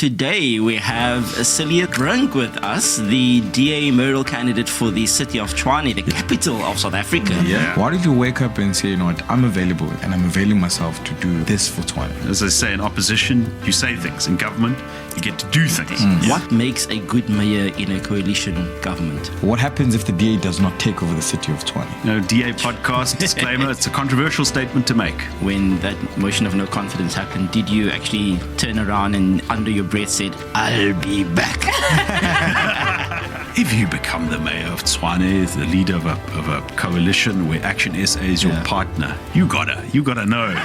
today we have Cilliers Brink with us, the DA mayoral candidate for the city of Tshwane, the capital of South Africa. Yeah. Why did you wake up and say, you know what, I'm available and I'm availing myself to do this for Tshwane? As I say, in opposition, you say things. In government, you get to do things. What makes a good mayor in a coalition government? What happens if the DA does not take over the city of Tshwane? You know, DA podcast, disclaimer, it's a controversial statement to make. When that motion of no confidence happened, did you actually turn around and under your breath said, I'll be back? If you become the mayor of Tshwane, the leader of a coalition where Action SA is your partner, you gotta know.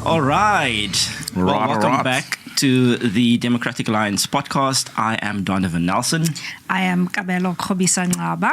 All right. Welcome back to the Democratic Alliance podcast. I am Donovan Nelson. I am Kabelo Khobisa Ngaba.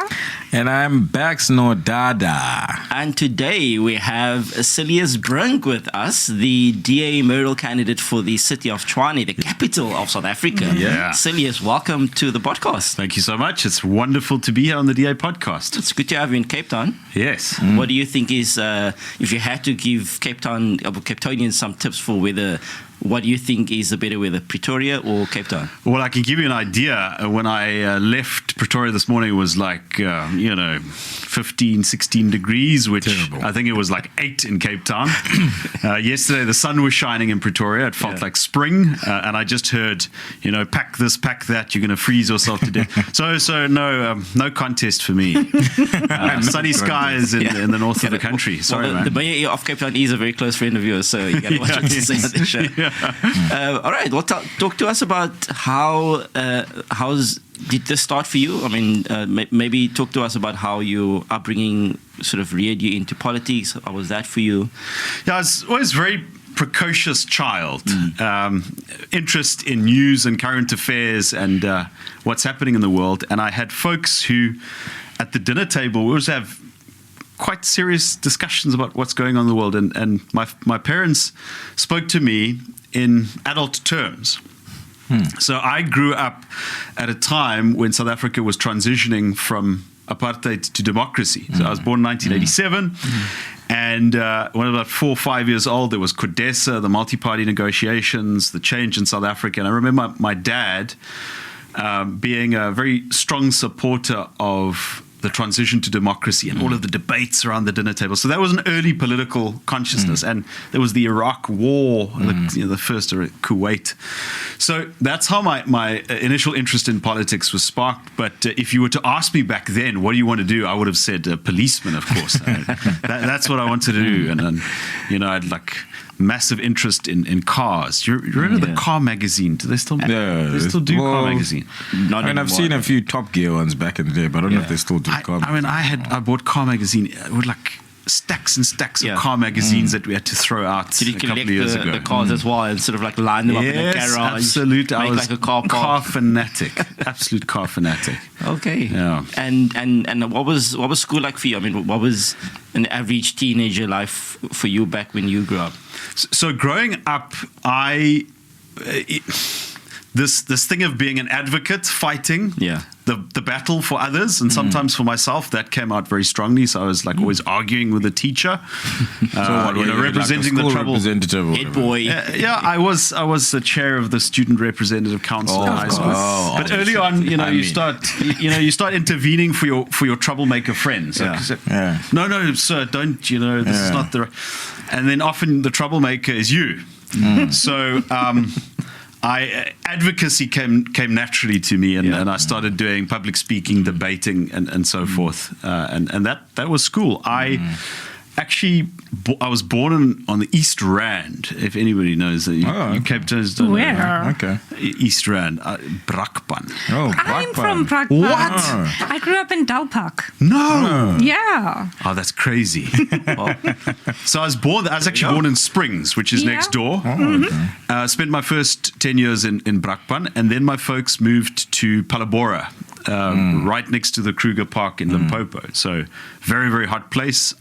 And I'm Bax No Dada. And today we have Cilliers Brink with us, the DA mayoral candidate for the city of Tshwane, the capital of South Africa. Yeah. Cilliers, welcome to the podcast. Thank you so much. It's wonderful to be here on the DA podcast. It's good to have you in Cape Town. Yes. What do you think is, if you had to give Capetonians some tips for whether, what do you think is the better weather, Pretoria or Cape Town? Well, I can give you an idea. When I left Pretoria this morning, it was like, 15, 16 degrees, which terrible. I think it was like 8 in Cape Town. Yesterday, the sun was shining in Pretoria. It felt like spring. And I just heard, pack this, pack that. You're going to freeze yourself to death. So no contest for me. Sunny skies in the north of the country. Sorry, man. The mayor of Cape Town is a very close friend of yours, so you got to watch what you say on the show. All right, well, talk to us about how's did this start for you? I mean, maybe talk to us about how your upbringing sort of reared you into politics. How was that for you? Yeah, I was always very precocious child. Interest in news and current affairs and what's happening in the world. And I had folks who, at the dinner table, we always have quite serious discussions about what's going on in the world. And my parents spoke to me in adult terms. So I grew up at a time when South Africa was transitioning from apartheid to democracy. So I was born in 1987. And when I was about 4 or 5 years old, there was CODESA, the multi-party negotiations, the change in South Africa. And I remember my dad being a very strong supporter of the transition to democracy and all of the debates around the dinner table. So that was an early political consciousness. And there was the Iraq War, the first Kuwait. So that's how my initial interest in politics was sparked. But if you were to ask me back then, what do you want to do? I would have said policeman, of course. That's what I wanted to do. And I'd like massive interest in cars. You remember the car magazine? Do they still? Yeah, they still do car magazine. I've seen a few Top Gear ones back in the day, but I don't know if they still do car magazine. I bought car magazine with like stacks and stacks of car magazines that we had to throw out Did you a couple of years ago. the cars as well and sort of like line them up in a garage? Absolutely. I was like a car park. Car fanatic. Absolute car fanatic. Okay. Yeah. And what was school like for you? I mean, what was an average teenager life for you back when you grew up? So growing up, this thing of being an advocate, fighting the battle for others and sometimes for myself, that came out very strongly. So I was like always arguing with the teacher, representing like the trouble. Head boy. I was the chair of the student representative council in high school. But early on, you start intervening for your troublemaker friends. No, sir, don't. This is not the. And then often the troublemaker is you. So. Advocacy came naturally to me, and I started doing public speaking, debating, and so forth. And that was school. I was born on the East Rand, if anybody knows that. You Cape Towners don't Where? know. Okay. East Rand, Brakpan. Oh, I'm from Brakpan. What? I grew up in Dalpak. No. Yeah. Oh, that's crazy. So I was actually born in Springs, which is next door. Spent my first 10 years in Brakpan, and then my folks moved to Palabora, right next to the Kruger Park in Limpopo. So very, very hot place.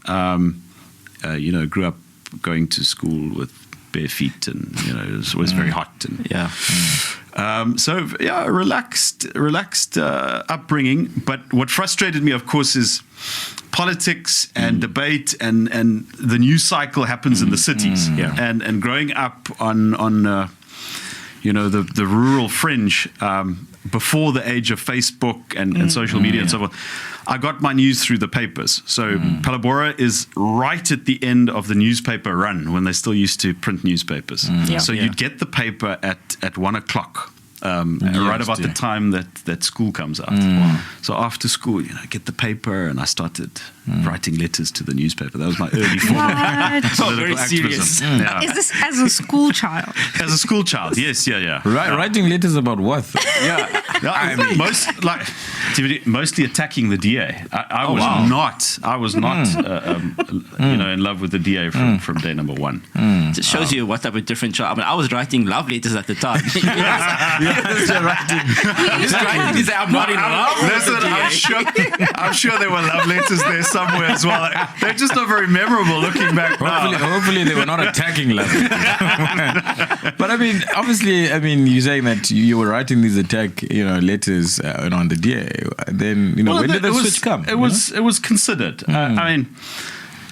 Grew up going to school with bare feet, and it was always very hot. And So yeah, relaxed upbringing. But what frustrated me, of course, is politics and debate, and the news cycle happens in the cities. And growing up on the rural fringe, before the age of Facebook and social media and so forth, I got my news through the papers. So Palabora is right at the end of the newspaper run, when they still used to print newspapers. So you'd get the paper at 1 o'clock. Right about the time that school comes out. So after school, get the paper, and I started writing letters to the newspaper. That was my early form of political very serious. activism. Yeah. Is this as a school child? As a school child, yes, yeah. Writing letters about what? Mostly attacking the DA. I was not in love with the DA from day number one. It just shows you what type of different child. I mean, I was writing love letters at the time. I'm not in love. Listen, I'm sure there were love letters there somewhere as well. They're just not very memorable looking back now. Hopefully they were not attacking love. But I mean, obviously, you're saying that you were writing these attack, letters on the DA. Then, when did the switch come? It was considered.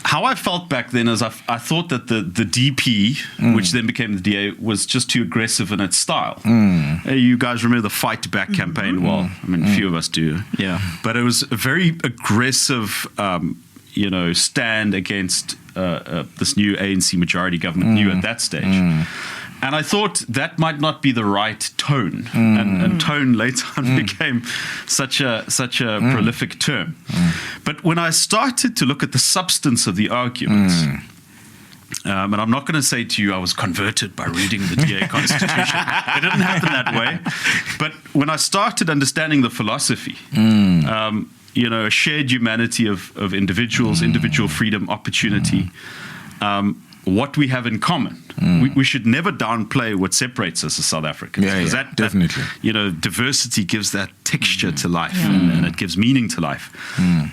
How I felt back then is I thought that the DP, which then became the DA, was just too aggressive in its style. You guys remember the Fight Back campaign? Well, a few of us do. Yeah. But it was a very aggressive, stand against this new ANC majority government, new at that stage. And I thought that might not be the right tone, and tone later on became such a prolific term. But when I started to look at the substance of the arguments, and I'm not going to say to you I was converted by reading the DA Constitution. It didn't happen that way. But when I started understanding the philosophy, a shared humanity of individuals, individual freedom, opportunity, what we have in common. We should never downplay what separates us as South Africans. That definitely. Diversity gives that texture to life, and it gives meaning to life.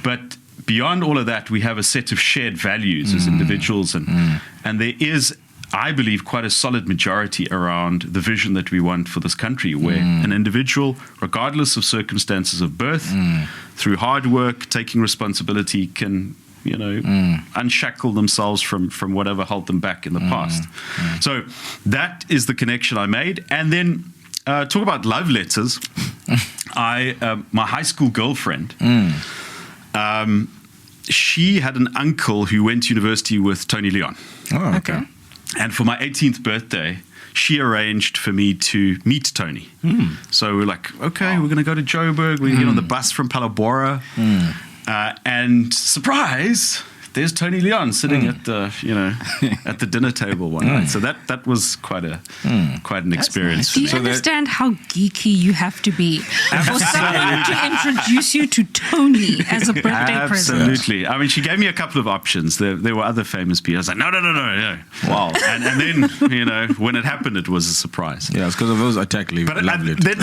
But beyond all of that, we have a set of shared values as individuals, and there is, I believe, quite a solid majority around the vision that we want for this country, where an individual, regardless of circumstances of birth, through hard work, taking responsibility, can unshackle themselves from whatever held them back in the past. So that is the connection I made. And then talk about love letters. My high school girlfriend, she had an uncle who went to university with Tony Leon. Oh, okay. And for my 18th birthday, she arranged for me to meet Tony. So we're like, okay, we're going to go to Joburg. We're going to get on the bus from Palabora. And surprise, there's Tony Leon sitting at the at the dinner table one night. So that was quite an experience. Do you understand how geeky you have to be for someone to introduce you to Tony as a birthday present? Absolutely. She gave me a couple of options. There were other famous people. I was like, no. Wow. And then when it happened, it was a surprise. Yeah, it's because of those attack leave. But then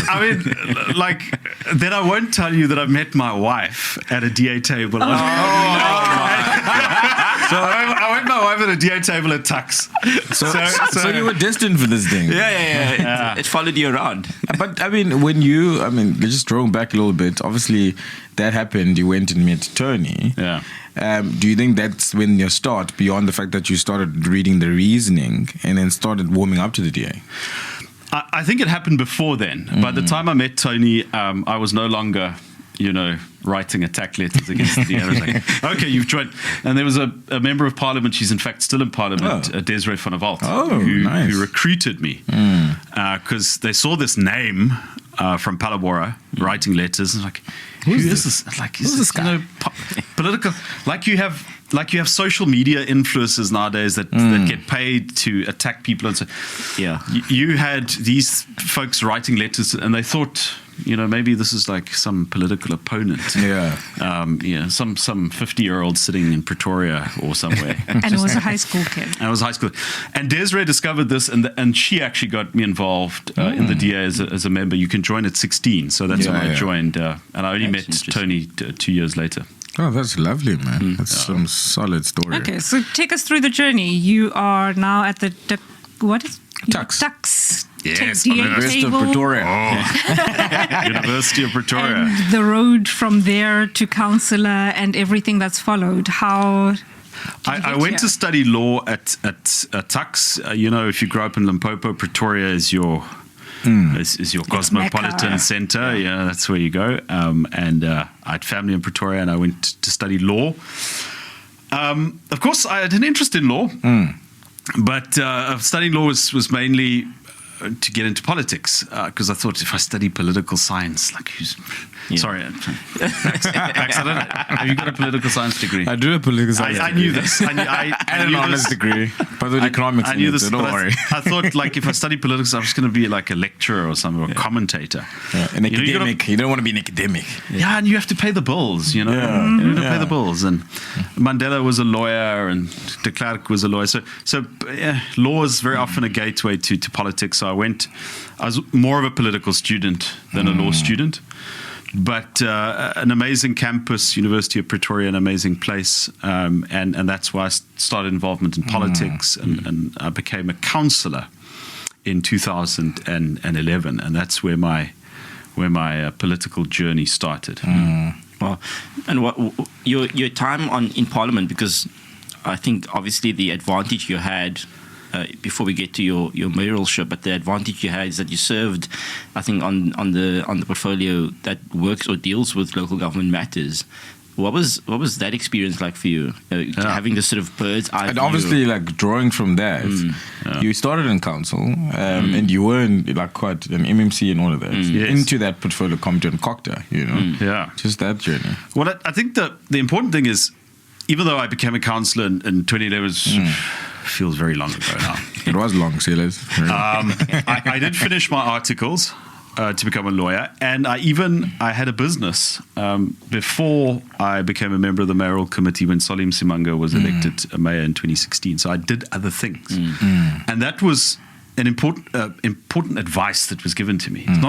I won't tell you that I met my wife at a DA table. So I met my wife at a DA table at Tux. So you were destined for this thing. Yeah. It followed you around. But when you, just drawing back a little bit, obviously that happened, you went and met Tony. Yeah. Do you think that's when your start, beyond the fact that you started reading the reasoning and then started warming up to the DA? I think it happened before then. By the time I met Tony, I was no longer writing attack letters against the DA. I was like, okay, you've joined. And there was a member of parliament, she's in fact still in parliament, Desiree van der Walt, who recruited me because they saw this name from Palabora writing letters. And like, who is this? Like, is this guy? Political. Like you have social media influencers nowadays that get paid to attack people. And so you had these folks writing letters and they thought, maybe this is like some political opponent. Some 50-year-old sitting in Pretoria or somewhere. And it was a high school kid. I was high school. And Desiree discovered this, and she actually got me involved in the DA as a member. You can join at 16, so that's when I joined. And I only met Tony 2 years later. Oh, that's lovely, man. That's some solid story. Okay, so take us through the journey. You are now at the Tux. Yes, DA University of table, Pretoria. University of Pretoria. and the road from there to councillor and everything that's followed. How did you I get went here? to study law at Tux. If you grow up in Limpopo, Pretoria is your is your cosmopolitan Mecca. center. Yeah, that's where you go. And I had family in Pretoria, and I went to study law. Of course, I had an interest in law, but studying law was mainly to get into politics, because I thought if I study political science, like sorry, Max, I don't know. Have you got a political science degree? I do a political science. I knew this. I and knew an honors this. degree, but with economics. I knew in it, this. so don't but worry. I thought, like, if I study politics, I was going to be like a lecturer or something, or a commentator. An You know, you academic. You don't want to be an academic. Yeah, and you have to pay the bills, you know. Yeah. You have to pay Yeah. the bills. And Mandela was a lawyer, and de Klerk was a lawyer. So law is very often a gateway to politics. So I was more of a political student than a law student. But an amazing campus, University of Pretoria, an amazing place. And that's why I started involvement in politics, and I became a councillor in 2011. And that's where my political journey started. Well, and what your time in Parliament, because I think obviously the advantage you had before we get to your mayoralship, but the advantage you had is that you served, I think, on the portfolio that works or deals with local government matters. What was that experience like for you? Having this sort of bird's eye And view? obviously, like drawing from that, you started in council, and you were in like quite an MMC and all of that. Yes. Into that portfolio committee in Cocta, Yeah. just that journey. Well, I think the important thing is, even though I became a councillor in 2011, feels very long ago now. It was long, Cilliers. I did finish my articles to become a lawyer, and I had a business before I became a member of the mayoral committee when Salim Simanga was elected a mayor in 2016. So I did other things, and that was an important advice that was given to me. It's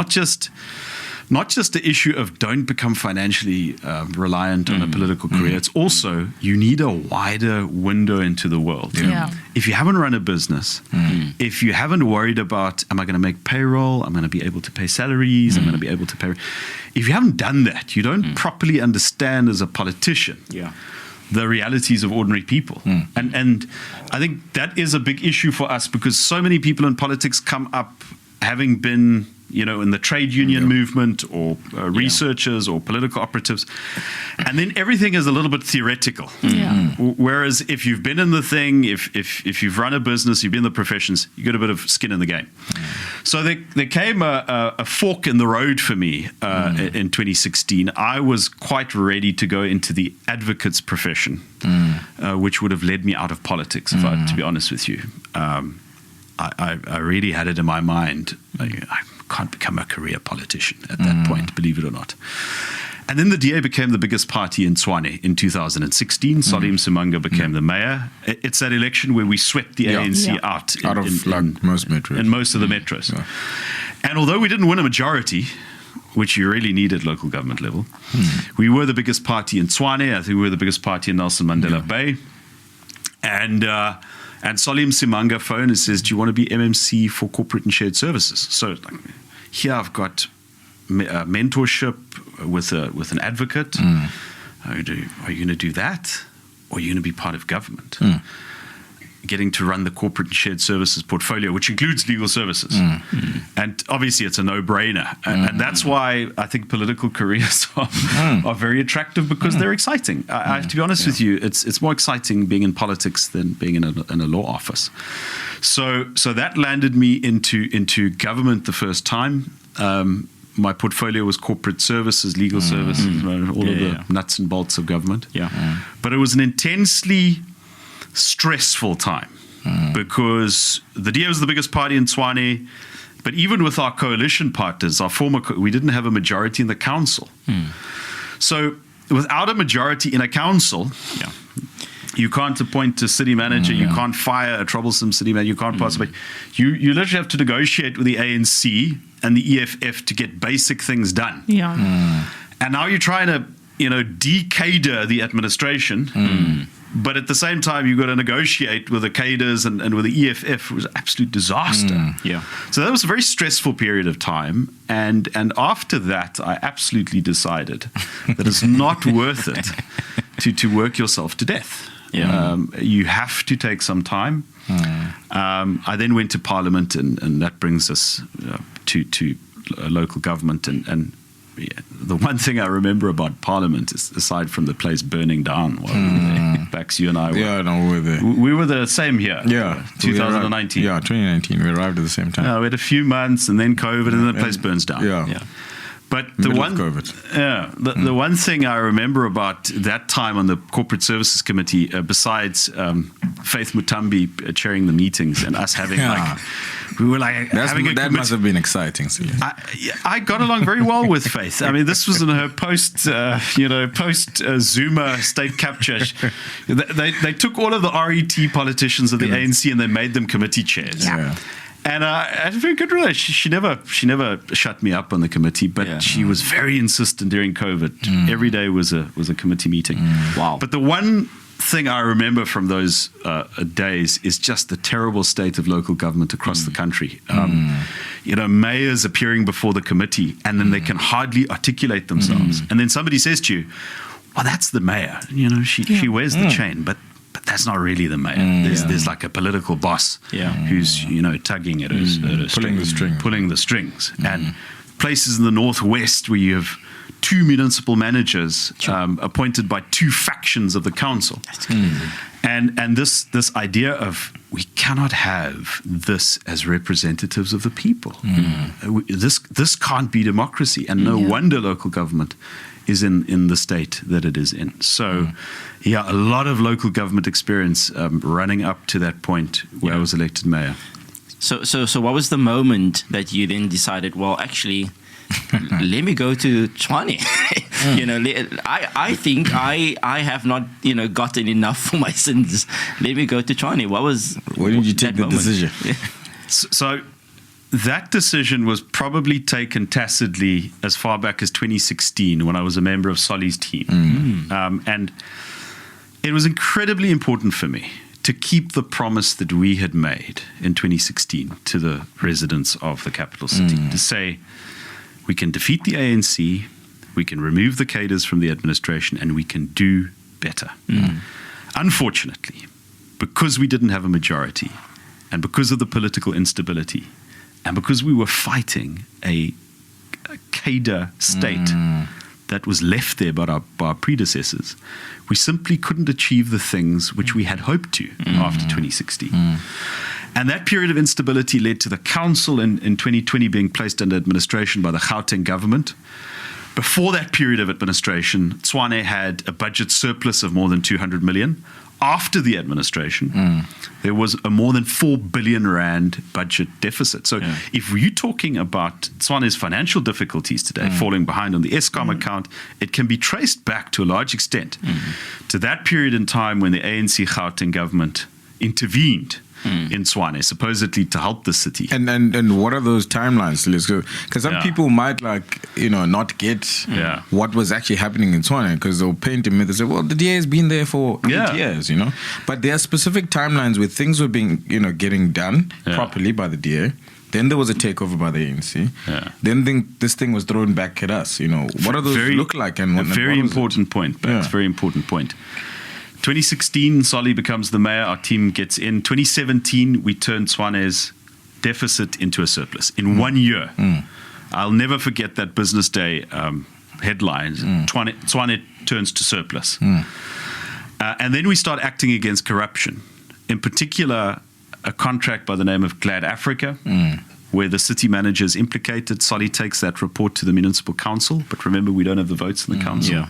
not just the issue of don't become financially reliant on a political career. It's also you need a wider window into the world. Yeah. If you haven't run a business, if you haven't worried about, am I going to make payroll? I'm going to be able to pay salaries. I'm going to be able to pay. If you haven't done that, you don't properly understand as a politician the realities of ordinary people. And I think that is a big issue for us, because so many people in politics come up having been, in the trade union movement, or researchers or political operatives, and then everything is a little bit theoretical. Whereas if you've been in the thing, if you've run a business, you've been in the professions, you got a bit of skin in the game. So there came a fork in the road for me in 2016. I was quite ready to go into the advocate's profession, which would have led me out of politics, to be honest with you. I really had it in my mind. I can't become a career politician at that point, believe it or not. And then the DA became the biggest party in Tshwane in 2016. Salim Simanga became the mayor. It's that election where we swept the ANC out of most metros. in most of the metros. And although we didn't win a majority, which you really need at local government level, we were the biggest party in Tshwane. I think we were the biggest party in Nelson Mandela Bay. And Salim Simanga phoned and says, do you want to be MMC for corporate and shared services? So here I've got mentorship with an advocate. Are you going to do that? Or are you going to be part of government? Getting to run the corporate and shared services portfolio, which includes legal services. And obviously it's a no-brainer. And that's why I think political careers are very attractive, because they're exciting. I have to be honest with you, it's more exciting being in politics than being in a law office. So that landed me into government the first time. My portfolio was corporate services, legal services, all of the nuts and bolts of government. But it was an intensely stressful time, because the DA was the biggest party in Tshwane, but even with our coalition partners, we didn't have a majority in the council. So without a majority in a council, you can't appoint a city manager, you can't fire a troublesome city manager, you can't pass away. You literally have to negotiate with the ANC and the EFF to get basic things done. And now you're trying to, decader the administration But at the same time, you've got to negotiate with the cadres and with the EFF. It was an absolute disaster. Yeah. So that was a very stressful period of time. And after that, I absolutely decided that it's not worth it to work yourself to death. Yeah. You have to take some time. I then went to Parliament, and that brings us to local government. And the one thing I remember about Parliament is, aside from the place burning down while we were there, Bax, you and I were. Yeah, no, we were there. We were the same here. Yeah. 2019. Yeah, 2019. We arrived at the same time. We had a few months, and then COVID, and then the place burns down. Yeah. But the Middle one, of COVID. the one thing I remember about that time on the Corporate Services Committee, besides Faith Mutambi chairing the meetings and us having we were like having a that must have been exciting. Cilliers. I got along very well with Faith. I mean, this was in her post Zuma state capture. They took all of the RET politicians of the ANC and they made them committee chairs. Yeah. And I had a very good relationship. She never shut me up on the committee, but she was very insistent during COVID. Every day was a committee meeting. Wow. But the one thing I remember from those days is just the terrible state of local government across the country. Mayors appearing before the committee, and then they can hardly articulate themselves. And then somebody says to you, "Well, that's the mayor. She wears the chain, but that's not really the mayor. There's like a political boss who's tugging at her pulling the strings. And places in the northwest where you have two municipal managers appointed by two factions of the council. And this idea of we cannot have this as representatives of the people. This can't be democracy, and no wonder local government is in the state that it is in. So, a lot of local government experience running up to that point where I was elected mayor. So what was the moment that you then decided, well, actually, let me go to Tshwane? I think I have not, gotten enough for my sins. Let me go to Tshwane. When did you take the moment? decision? So that decision was probably taken tacitly as far back as 2016 when I was a member of Solly's team. And it was incredibly important for me to keep the promise that we had made in 2016 to the residents of the capital city, to say we can defeat the ANC, we can remove the cadres from the administration, and we can do better. Unfortunately, because we didn't have a majority, and because of the political instability, and because we were fighting a cadre state that was left there by our predecessors, we simply couldn't achieve the things which we had hoped to after 2016. And that period of instability led to the council in 2020 being placed under administration by the Gauteng government. Before that period of administration, Tshwane had a budget surplus of more than 200 million. After the administration, there was a more than 4 billion rand budget deficit. So if you're talking about Tshwane's financial difficulties today, falling behind on the Eskom account, it can be traced back to a large extent to that period in time when the ANC Gauteng government intervened in Tshwane, supposedly to help the city. And what are those timelines? Because some people might not get what was actually happening in Tshwane, because they'll paint a myth and say, well, the DA has been there for 8 years, But there are specific timelines where things were being, getting done properly by the DA. Then there was a takeover by the ANC. Then this thing was thrown back at us. What do those look like? And very important point. Very important point. 2016, Solly becomes the mayor. Our team gets in. 2017, we turned Tshwane's deficit into a surplus in 1 year. I'll never forget that business day headlines. Tshwane turns to surplus. And then we start acting against corruption. In particular, a contract by the name of Glad Africa, where the city manager is implicated. Solly takes that report to the municipal council. But remember, we don't have the votes in the council.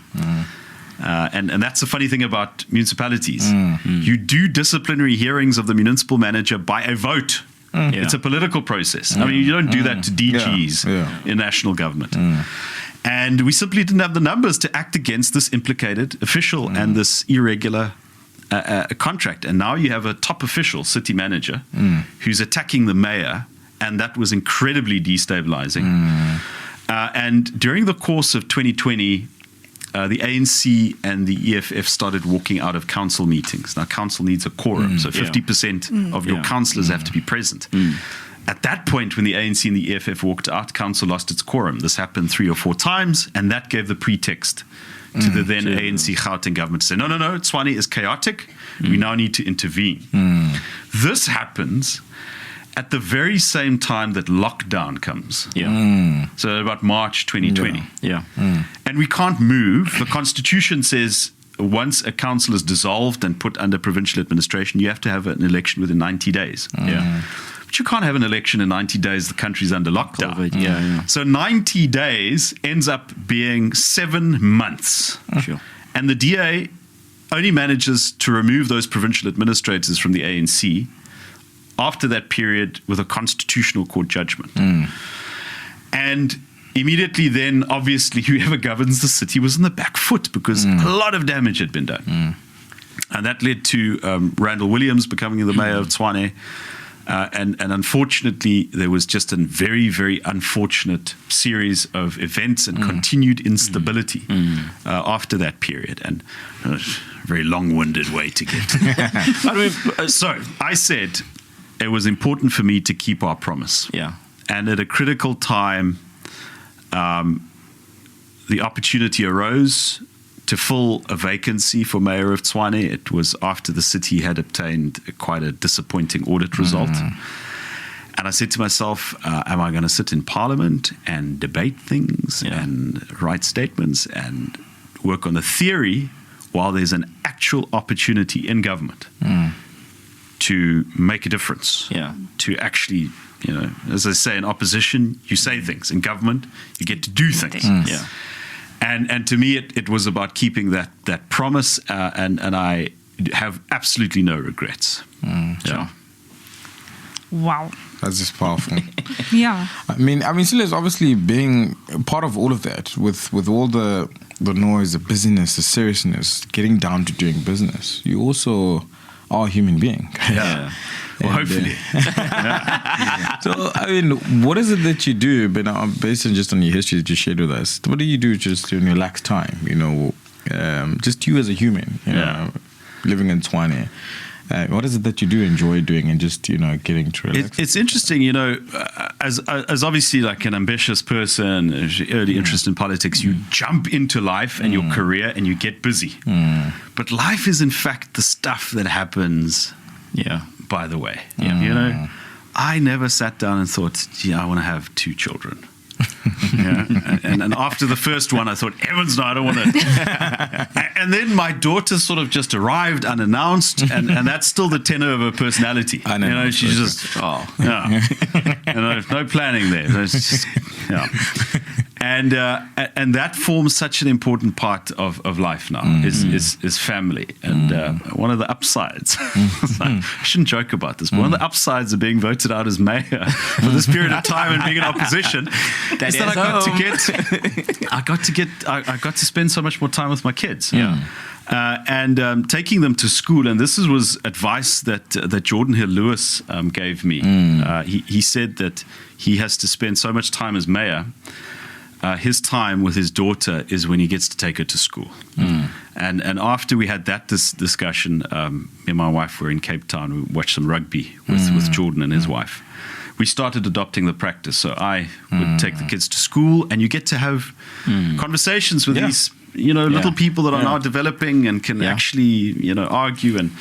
And that's the funny thing about municipalities. You do disciplinary hearings of the municipal manager by a vote. It's a political process. I mean, you don't do that to DGs in national government. And we simply didn't have the numbers to act against this implicated official and this irregular contract. And now you have a top official, city manager, who's attacking the mayor, and that was incredibly destabilizing. And during the course of 2020, the ANC and the EFF started walking out of council meetings. Now, council needs a quorum, so 50% of your councillors have to be present. At that point, when the ANC and the EFF walked out, council lost its quorum. This happened 3 or 4 times, and that gave the pretext to the then ANC Gauteng government to say, no, Tshwane is chaotic. We now need to intervene. This happens at the very same time that lockdown comes. So about March 2020. And we can't move. The Constitution says once a council is dissolved and put under provincial administration, you have to have an election within 90 days. But you can't have an election in 90 days. The country's under lockdown. So 90 days ends up being 7 months. And the DA only manages to remove those provincial administrators from the ANC after that period with a constitutional court judgment. And immediately then, obviously, whoever governs the city was in the back foot because a lot of damage had been done. And that led to Randall Williams becoming the mayor of Tshwane. And unfortunately, there was just a very, very unfortunate series of events and continued instability after that period. And a very long-winded way to get. So I said it was important for me to keep our promise. And at a critical time, the opportunity arose to fill a vacancy for mayor of Tshwane. It was after the city had obtained quite a disappointing audit result. And I said to myself, am I going to sit in parliament and debate things and write statements and work on the theory while there's an actual opportunity in government to make a difference, to actually, as I say, in opposition, you say things. In government, you get to do things. And to me, it was about keeping that promise, and I have absolutely no regrets. Wow. That's just powerful. I mean, Cilliers obviously being part of all of that, with all the noise, the busyness, the seriousness, getting down to doing business. You also are a human being. Well, hopefully. So, I mean, what is it that you do, but based on just on your history that you shared with us, what do you do just in your lax time, just you as a human, living in Tshwane? What is it that you do enjoy doing and just, getting to relax? It's interesting, as obviously like an ambitious person, early interest in politics, you jump into life and your career and you get busy. But life is in fact the stuff that happens by the way. I never sat down and thought, I want to have 2 children. And after the first one, I thought, heavens no, I don't want to. And then my daughter sort of just arrived unannounced, and that's still the tenor of her personality. She's just, no planning there. It's just, And that forms such an important part of life now is family. And one of the upsides, I shouldn't joke about this, but one of the upsides of being voted out as mayor for this period of time and being in opposition is that I got to spend so much more time with my kids. And taking them to school, and this was advice that Jordan Hill Lewis gave me. He said that he has to spend so much time as mayor. His time with his daughter is when he gets to take her to school. And after we had that discussion, me and my wife were in Cape Town. We watched some rugby with Jordan and his wife. We started adopting the practice. So I would take the kids to school, and you get to have conversations with these little people that are now developing and can actually argue. And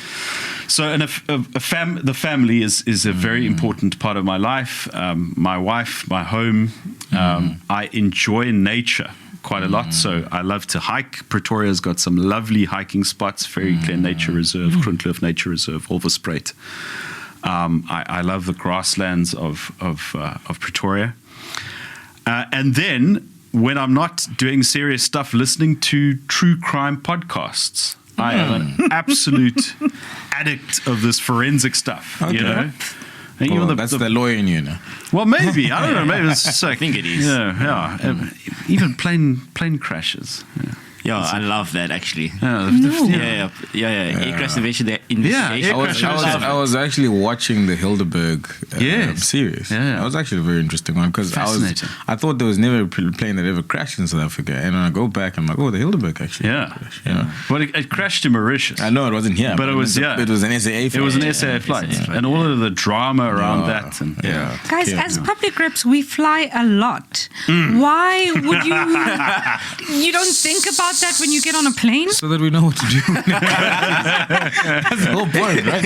so the family is a very important part of my life. My wife, my home. I enjoy nature quite a lot, so I love to hike. Pretoria's got some lovely hiking spots, Fairy Clear Nature Reserve, Groenkloof Nature Reserve, Wolverspruit. I love the grasslands of Pretoria. And then when I'm not doing serious stuff, listening to true crime podcasts. I am an absolute addict of this forensic stuff, That's the lawyer in you now. Well, maybe. I don't know. Maybe it's just I think it is. Even plane crashes. Yeah, I love that actually. Yeah. Aircraft investigation. I was actually watching the Hildeberg series. Yeah. That was actually a very interesting one because I thought there was never a plane that ever crashed in South Africa, and when I go back, I'm like, oh, the Hildeberg actually crashed. Well, it crashed in Mauritius. I know it wasn't here, but it was it was an SAA flight. It was an SAA flight, and all of the drama around that. And Guys, as public reps, we fly a lot. Why would you? You don't think about that when you get on a plane? So that we know what to do. That's the whole point, right?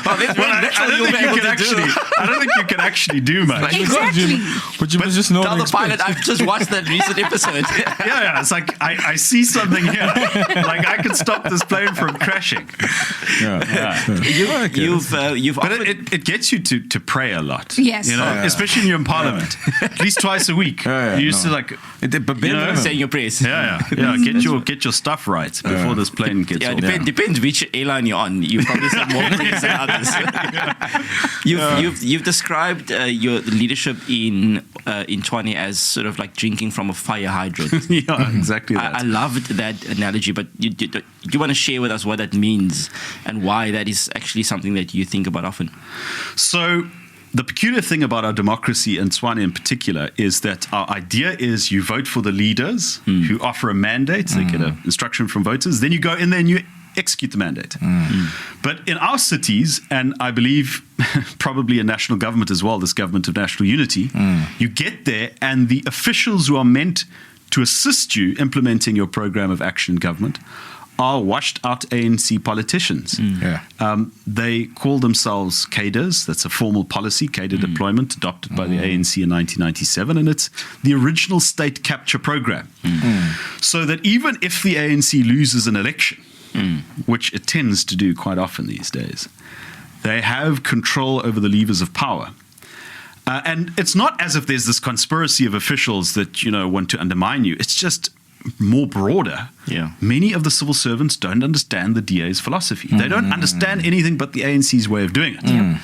I don't think you can actually do much. Exactly. But you must just know. Tell the pilot, I've just watched that recent episode. It's like I see something here. Like I can stop this plane from crashing. But it gets you to pray a lot. Yes. Especially when you're in Parliament. At least twice a week. You used to saying your prayers. Get your stuff right before this plane gets off. Depends which airline you're on. You probably say more prayers than others. You've described your leadership in Tshwane as sort of like drinking from a fire hydrant. Exactly that. I loved that analogy, but do you want to share with us what that means and why that is actually something that you think about often? So the peculiar thing about our democracy in Tshwane in particular is that our idea is you vote for the leaders who offer a mandate, they get an instruction from voters, then you go in there and you execute the mandate. But in our cities, and I believe probably in national government as well, this government of national unity, you get there and the officials who are meant to assist you implementing your program of action in government are washed out ANC politicians. They call themselves cadres. That's a formal policy, cadre deployment, adopted by the ANC in 1997, and it's the original state capture program. So that even if the ANC loses an election, which it tends to do quite often these days, they have control over the levers of power. And it's not as if there's this conspiracy of officials that want to undermine you. It's just more broader. Many of the civil servants don't understand the DA's philosophy. They don't understand anything but the ANC's way of doing it.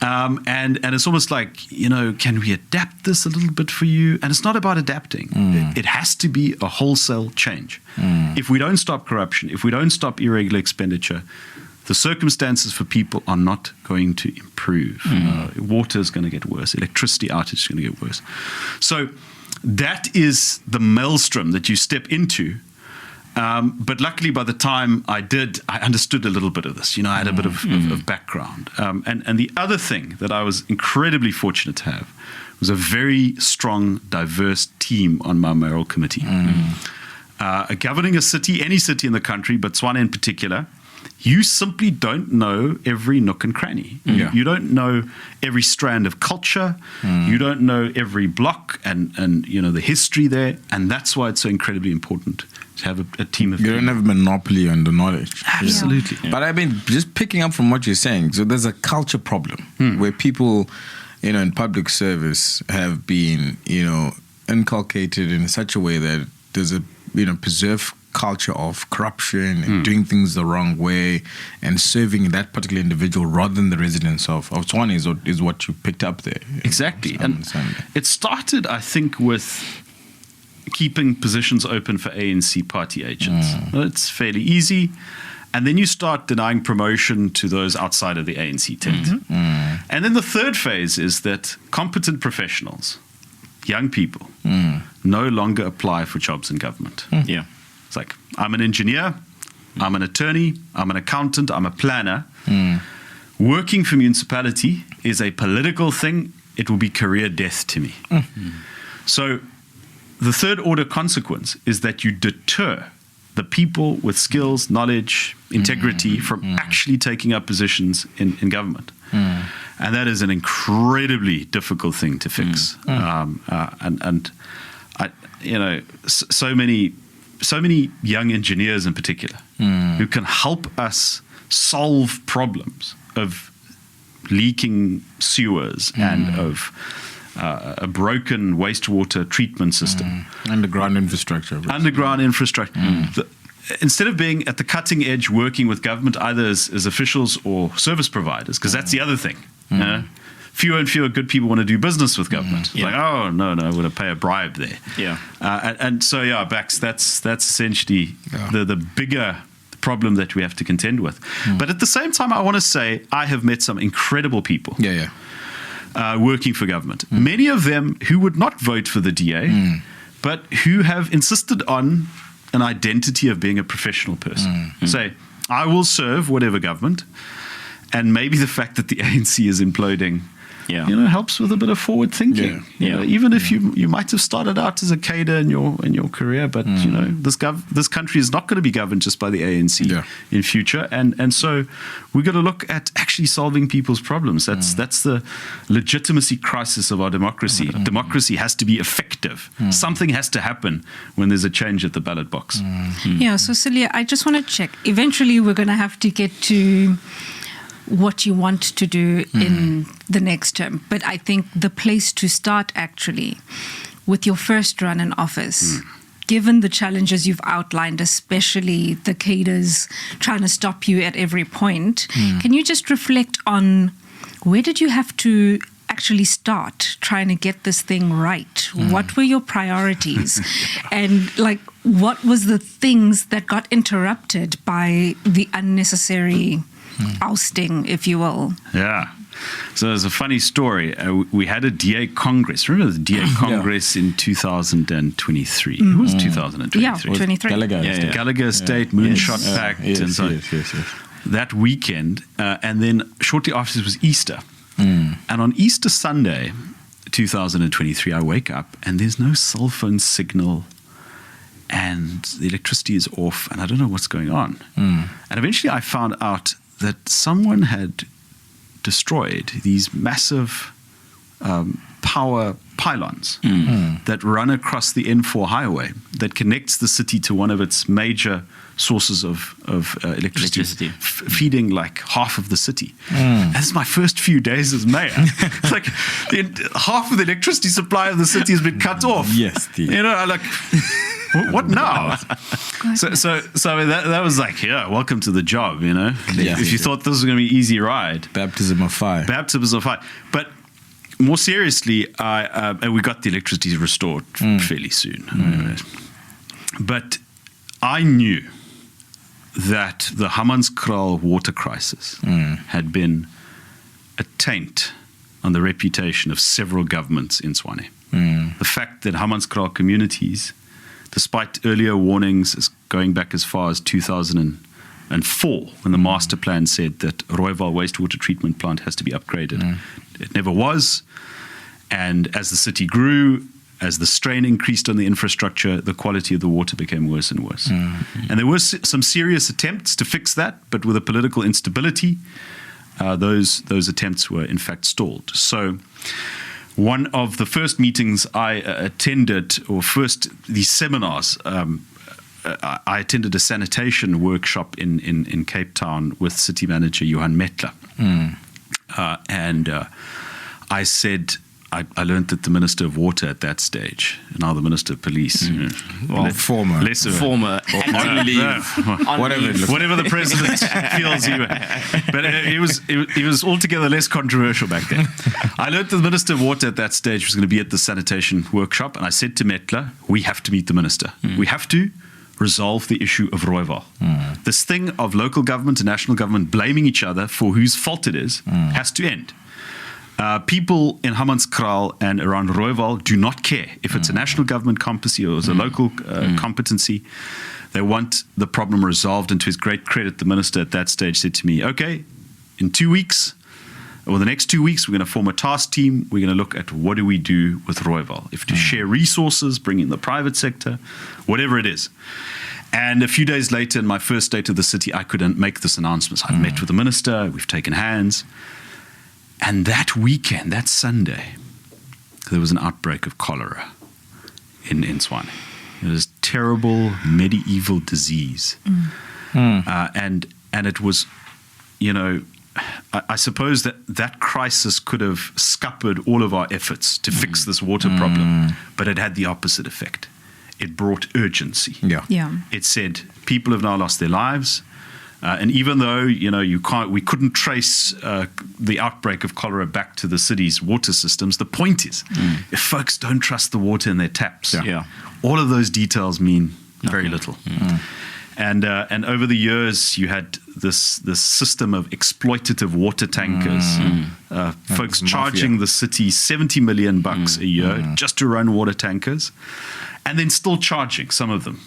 And it's almost like, can we adapt this a little bit for you? And it's not about adapting. It has to be a wholesale change. If we don't stop corruption, if we don't stop irregular expenditure, the circumstances for people are not going to improve. Water is going to get worse. Electricity outage is going to get worse. So that is the maelstrom that you step into. But luckily, by the time I understood a little bit of this. I had a bit of background. And the other thing that I was incredibly fortunate to have was a very strong, diverse team on my mayoral committee. Governing a city, any city in the country, but Tshwane in particular, you simply don't know every nook and cranny. You don't know every strand of culture. You don't know every block and the history there. And that's why it's so incredibly important to have a team of people. You don't have a monopoly on the knowledge. Absolutely. But I mean, just picking up from what you're saying, so there's a culture problem where people, in public service have been, inculcated in such a way that there's a, preserved culture of corruption and doing things the wrong way and serving that particular individual rather than the residents of Tshwane is what you picked up there. Exactly. And it started, I think, with keeping positions open for ANC party agents. It's fairly easy. And then you start denying promotion to those outside of the ANC tent. And then the third phase is that competent professionals, young people, no longer apply for jobs in government. It's like, I'm an engineer, I'm an attorney, I'm an accountant, I'm a planner. Working for municipality is a political thing. It will be career death to me. So the third order consequence is that you deter the people with skills, knowledge, integrity from actually taking up positions in government. And that is an incredibly difficult thing to fix. So many young engineers in particular who can help us solve problems of leaking sewers and of a broken wastewater treatment system. Underground infrastructure. Instead of being at the cutting edge working with government, either as officials or service providers, because that's the other thing. fewer and fewer good people want to do business with government. Like, oh, no, I'm going to pay a bribe there. Yeah. And so, Bax, that's essentially the bigger problem that we have to contend with. But at the same time, I want to say I have met some incredible people working for government. Many of them who would not vote for the DA, but who have insisted on an identity of being a professional person. Say, I will serve whatever government, and maybe the fact that the ANC is imploding helps with a bit of forward thinking. You know, even if you might have started out as a cadre in your career, but this country is not going to be governed just by the ANC in future, and so we've got to look at actually solving people's problems. That's the legitimacy crisis of our democracy. Democracy has to be effective. Something has to happen when there's a change at the ballot box. Yeah. So Cilliers, I just want to check. Eventually, we're going to have to get to what you want to do in the next term. But I think the place to start actually with your first run in office, given the challenges you've outlined, especially the cadres trying to stop you at every point, can you just reflect on where did you have to actually start trying to get this thing right? What were your priorities? And like, what was the things that got interrupted by the unnecessary ousting, if you will? Yeah. So there's a funny story. We had a DA Congress. Remember the DA Congress in 2023? It was 2023. Yeah, 23. Gallagher Estate, Moonshot Pact, and so on. That weekend, and then shortly after it was Easter. And on Easter Sunday, 2023, I wake up and there's no cell phone signal, and the electricity is off, and I don't know what's going on. And eventually I found out that someone had destroyed these massive power pylons that run across the N4 highway that connects the city to one of its major sources of electricity. Feeding like half of the city. That's my first few days as mayor. It's like half of the electricity supply of the city has been cut off. Yes, you know, like, what now? So that was like, welcome to the job, you know. If you thought this was going to be an easy ride. Baptism of fire. But more seriously, and we got the electricity restored fairly soon. But I knew that the Hammanskraal water crisis had been a taint on the reputation of several governments in Tshwane. The fact that Hammanskraal communities, despite earlier warnings going back as far as 2004, when the master plan said that Rooiwal wastewater treatment plant has to be upgraded, it never was. And as the city grew, as the strain increased on the infrastructure, the quality of the water became worse and worse. And there were some serious attempts to fix that, but with the political instability, those attempts were in fact stalled. So one of the first meetings I attended, or first these seminars, I attended a sanitation workshop in Cape Town with City Manager Johan Metler. And I said, I learned that the Minister of Water at that stage, now the Minister of Police, former, whatever the president feels he was. But he was altogether less controversial back then. I learned that the Minister of Water at that stage was going to be at the sanitation workshop, and I said to Metler, we have to meet the Minister. We have to resolve the issue of Rooiwal. This thing of local government and national government blaming each other for whose fault it is has to end. People in Hammanskraal and around Rooiwal do not care if it's a national government competency or it's a local competency. They want the problem resolved, and to his great credit, the minister at that stage said to me, okay, in 2 weeks, or the next 2 weeks, we're going to form a task team. We're going to look at what do we do with Rooiwal. If to share resources, bring in the private sector, whatever it is. And a few days later, in my first day to the city, I couldn't make this announcement. I've met with the minister, we've taken hands. And that weekend, that Sunday, there was an outbreak of cholera in Tshwane. It was terrible medieval disease. And it was, you know, I suppose that crisis could have scuppered all of our efforts to fix this water problem, but it had the opposite effect. It brought urgency. Yeah. It said people have now lost their lives. And even though we couldn't trace the outbreak of cholera back to the city's water systems, the point is, if folks don't trust the water in their taps, all of those details mean very little. And over the years, you had this system of exploitative water tankers, folks charging the city $70 million a year just to run water tankers, and then still charging some of them.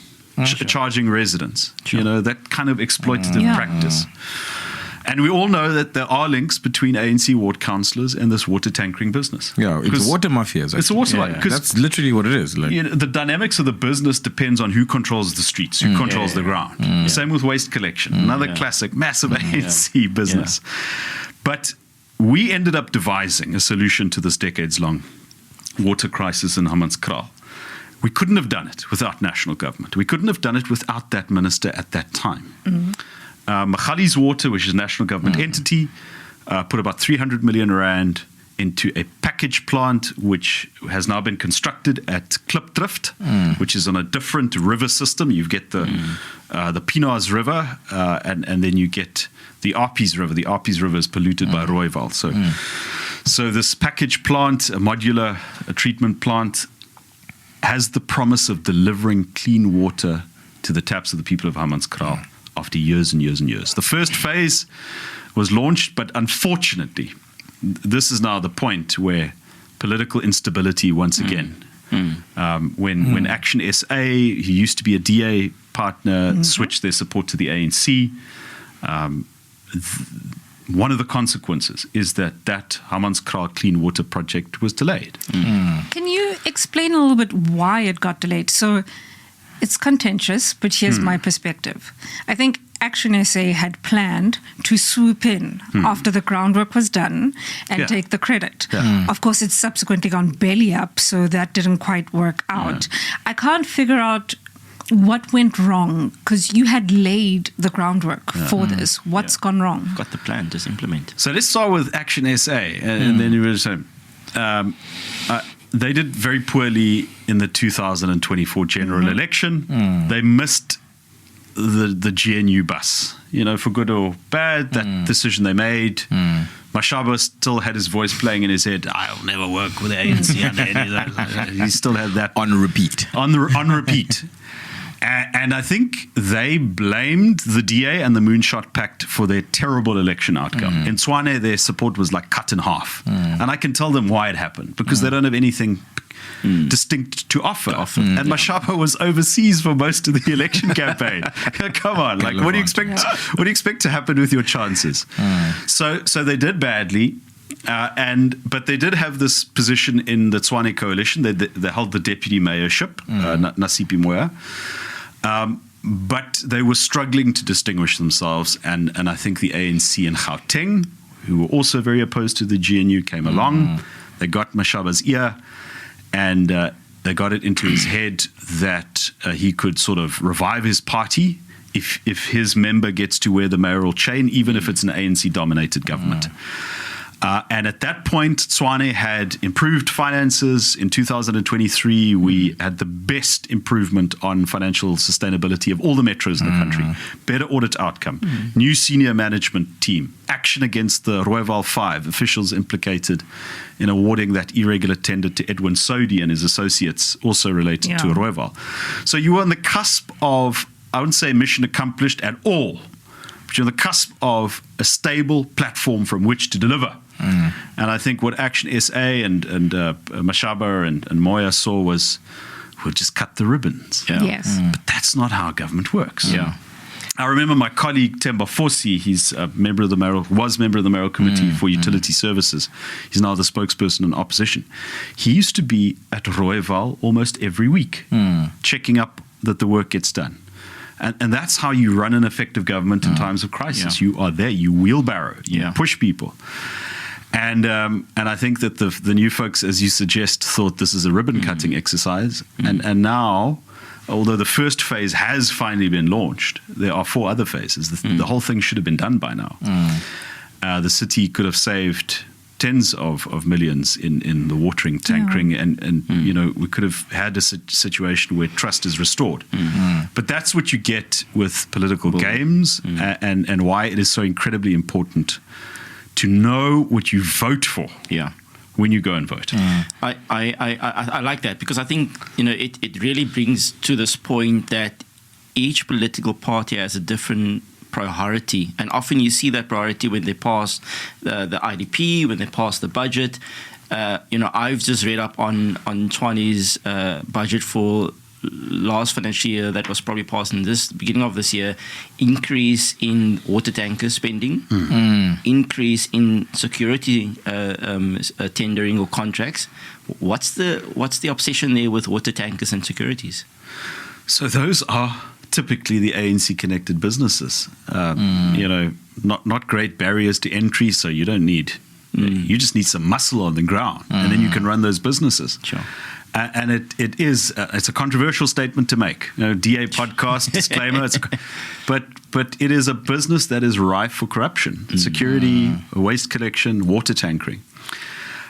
Charging residents, that kind of exploitative practice. And we all know that there are links between ANC ward councillors and this water tankering business. Yeah, it's water mafias. It's a water mafia. That's literally what it is. The dynamics of the business depends on who controls the streets, who controls the ground. Same with waste collection. Another classic, massive ANC business. But we ended up devising a solution to this decades-long water crisis in Hammanskraal. We couldn't have done it without national government. We couldn't have done it without that minister at that time. Magali's Water, which is a national government entity, put about 300 million rand into a package plant, which has now been constructed at Klipdrift, which is on a different river system. You get the Pienaars River, and then you get the Arpies River. The Arpies River is polluted by Rooiwal. So this package plant, a modular treatment plant, has the promise of delivering clean water to the taps of the people of Hammanskraal after years and years and years. The first phase was launched, but unfortunately, this is now the point where political instability once again. When Action SA, who used to be a DA partner, switched their support to the ANC, one of the consequences is that Hammanskraal Clean Water Project was delayed. Can you explain a little bit why it got delayed? So it's contentious, but here's my perspective. I think Action SA had planned to swoop in after the groundwork was done and take the credit. Of course, it's subsequently gone belly up, so that didn't quite work out. I can't figure out what went wrong, because you had laid the groundwork for this. What's gone wrong? Got the plan, just implement. So let's start with Action SA, and then you will say, they did very poorly in the 2024 general election. They missed the GNU bus, for good or bad. That decision they made. Mashaba still had his voice playing in his head. I'll never work with the ANC under any of that. He still had that on repeat. On repeat. And I think they blamed the DA and the Moonshot Pact for their terrible election outcome. In Tshwane, their support was like cut in half. And I can tell them why it happened, because they don't have anything distinct to offer. And Mashaba was overseas for most of the election campaign. Come on, what do you expect? What do you expect to happen with your chances? So they did badly. But they did have this position in the Tshwane coalition. They held the deputy mayorship, Nasipi Moya. But they were struggling to distinguish themselves. And I think the ANC in Gauteng, who were also very opposed to the GNU, came along. They got Mashaba's ear, and they got it into his head that he could sort of revive his party if his member gets to wear the mayoral chain, even if it's an ANC-dominated government. And at that point, Tshwane had improved finances. In 2023, we had the best improvement on financial sustainability of all the metros in the country. Better audit outcome. New senior management team. Action against the Rooiwal 5 officials implicated in awarding that irregular tender to Edwin Sodi and his associates, also related to Rooiwal. So you were on the cusp of, I wouldn't say mission accomplished at all, but you're on the cusp of a stable platform from which to deliver. And I think what Action SA and Mashaba and Moya saw was, we'll just cut the ribbons. Yes. But that's not how government works. I remember my colleague Temba Fosi, he's a member of the mayoral committee for utility services. He's now the spokesperson in opposition. He used to be at Rooiwal almost every week, checking up that the work gets done. And that's how you run an effective government in times of crisis. You are there, you wheelbarrow, you push people. And I think that the new folks, as you suggest, thought this is a ribbon-cutting exercise. And now, although the first phase has finally been launched, there are 4 other phases. The whole thing should have been done by now. The city could have saved tens of millions in the watering, tankering, and we could have had a situation where trust is restored. But that's what you get with political games, and why it is so incredibly important to know what you vote for. When you go and vote. I like that, because I think it really brings to this point that each political party has a different priority, and often you see that priority when they pass the IDP, when they pass the budget. I've just read up on Tshwane's budget for last financial year that was probably passed in this beginning of this year. Increase in water tanker spending, increase in security tendering or contracts. What's the obsession there with water tankers and securities? So those are typically the ANC connected businesses. Not great barriers to entry, so you don't need. You just need some muscle on the ground, and then you can run those businesses. Sure. And it's a controversial statement to make. DA podcast disclaimer. But it is a business that is rife for corruption, security, waste collection, water tankering.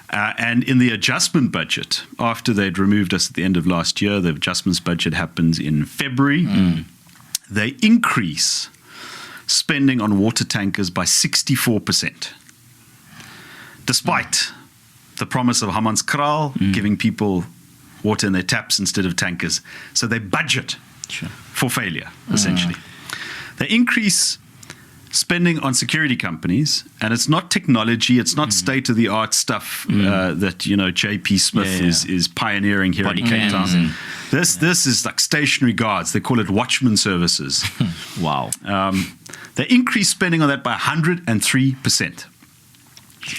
And in the adjustment budget, after they'd removed us at the end of last year, the adjustments budget happens in February. They increase spending on water tankers by 64%, despite the promise of Hammanskraal giving people water in their taps instead of tankers. So they budget for failure, essentially. They increase spending on security companies, and it's not technology, it's not state-of-the-art stuff that JP Smith is pioneering here in Cape Town. This is like stationary guards. They call it watchman services. Wow. They increase spending on that by 103%.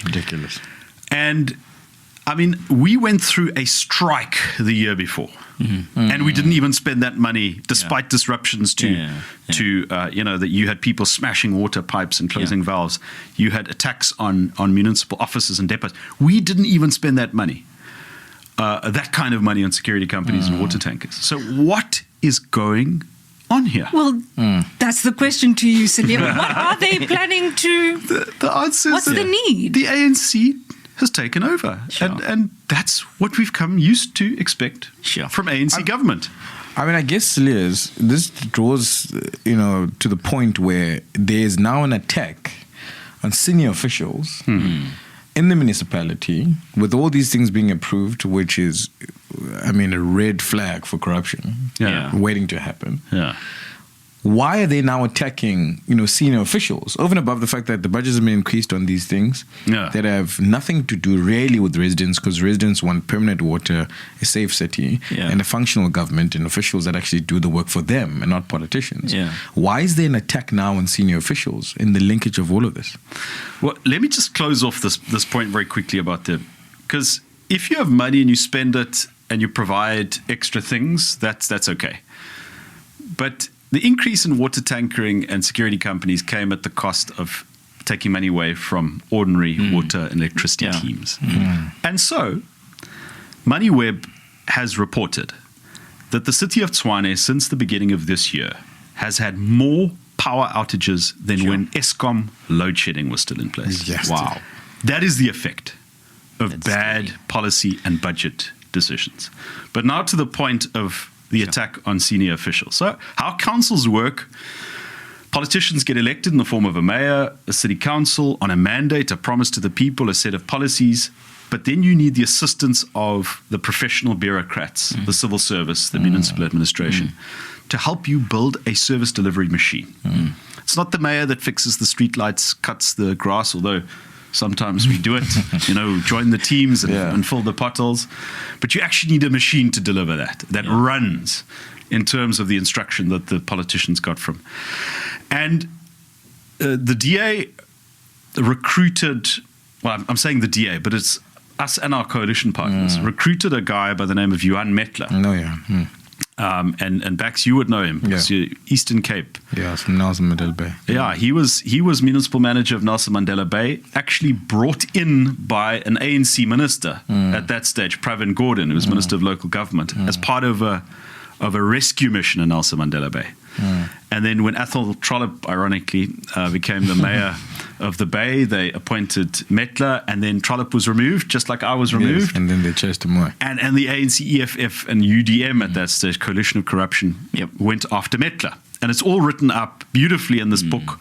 Ridiculous. And I mean, we went through a strike the year before, and we didn't even spend that money, despite disruptions that you had people smashing water pipes and closing valves. You had attacks on municipal offices and depots. We didn't even spend that money, that kind of money on security companies and water tankers. So what is going on here? Well, that's the question to you, Cilliers. What are they planning to? The answer is what's the need? The ANC has taken over. And that's what we've come used to expect from ANC government. I mean, I guess, Cilliers, this draws, to the point where there is now an attack on senior officials in the municipality, with all these things being approved, which is, a red flag for corruption waiting to happen. Why are they now attacking, senior officials, over and above the fact that the budgets have been increased on these things that have nothing to do really with residents, because residents want permanent water, a safe city, and a functional government and officials that actually do the work for them and not politicians. Why is there an attack now on senior officials in the linkage of all of this? Well, let me just close off this point very quickly about because if you have money and you spend it and you provide extra things, that's okay. But the increase in water tankering and security companies came at the cost of taking money away from ordinary water and electricity teams. And so, MoneyWeb has reported that the city of Tshwane, since the beginning of this year, has had more power outages than when Eskom load shedding was still in place. Yes. Wow. That is the effect of bad policy and budget decisions. But now to the point of the attack on senior officials. So how councils work: politicians get elected in the form of a mayor, a city council, on a mandate, a promise to the people, a set of policies. But then you need the assistance of the professional bureaucrats, the civil service, the municipal administration, to help you build a service delivery machine. It's not the mayor that fixes the streetlights, cuts the grass, although sometimes we do it, join the teams and fill the potholes. But you actually need a machine to deliver that runs in terms of the instruction that the politicians got from. And the DA recruited, well, I'm saying the DA, but it's us and our coalition partners, recruited a guy by the name of Johan Metler. And Bax, you would know him. Eastern Cape. Yeah, from Nelson Mandela Bay. Yeah, he was municipal manager of Nelson Mandela Bay, actually brought in by an ANC minister at that stage, Pravin Gordhan, who was Minister of Local Government, as part of a rescue mission in Nelson Mandela Bay. And then when Athol Trollip, ironically, became the mayor of the Bay. They appointed Metler, and then Trollip was removed, just like I was removed. Yes, and then they chased him away. And the ANC, EFF, and UDM at that stage, Coalition of Corruption, went after Metler. And it's all written up beautifully in this book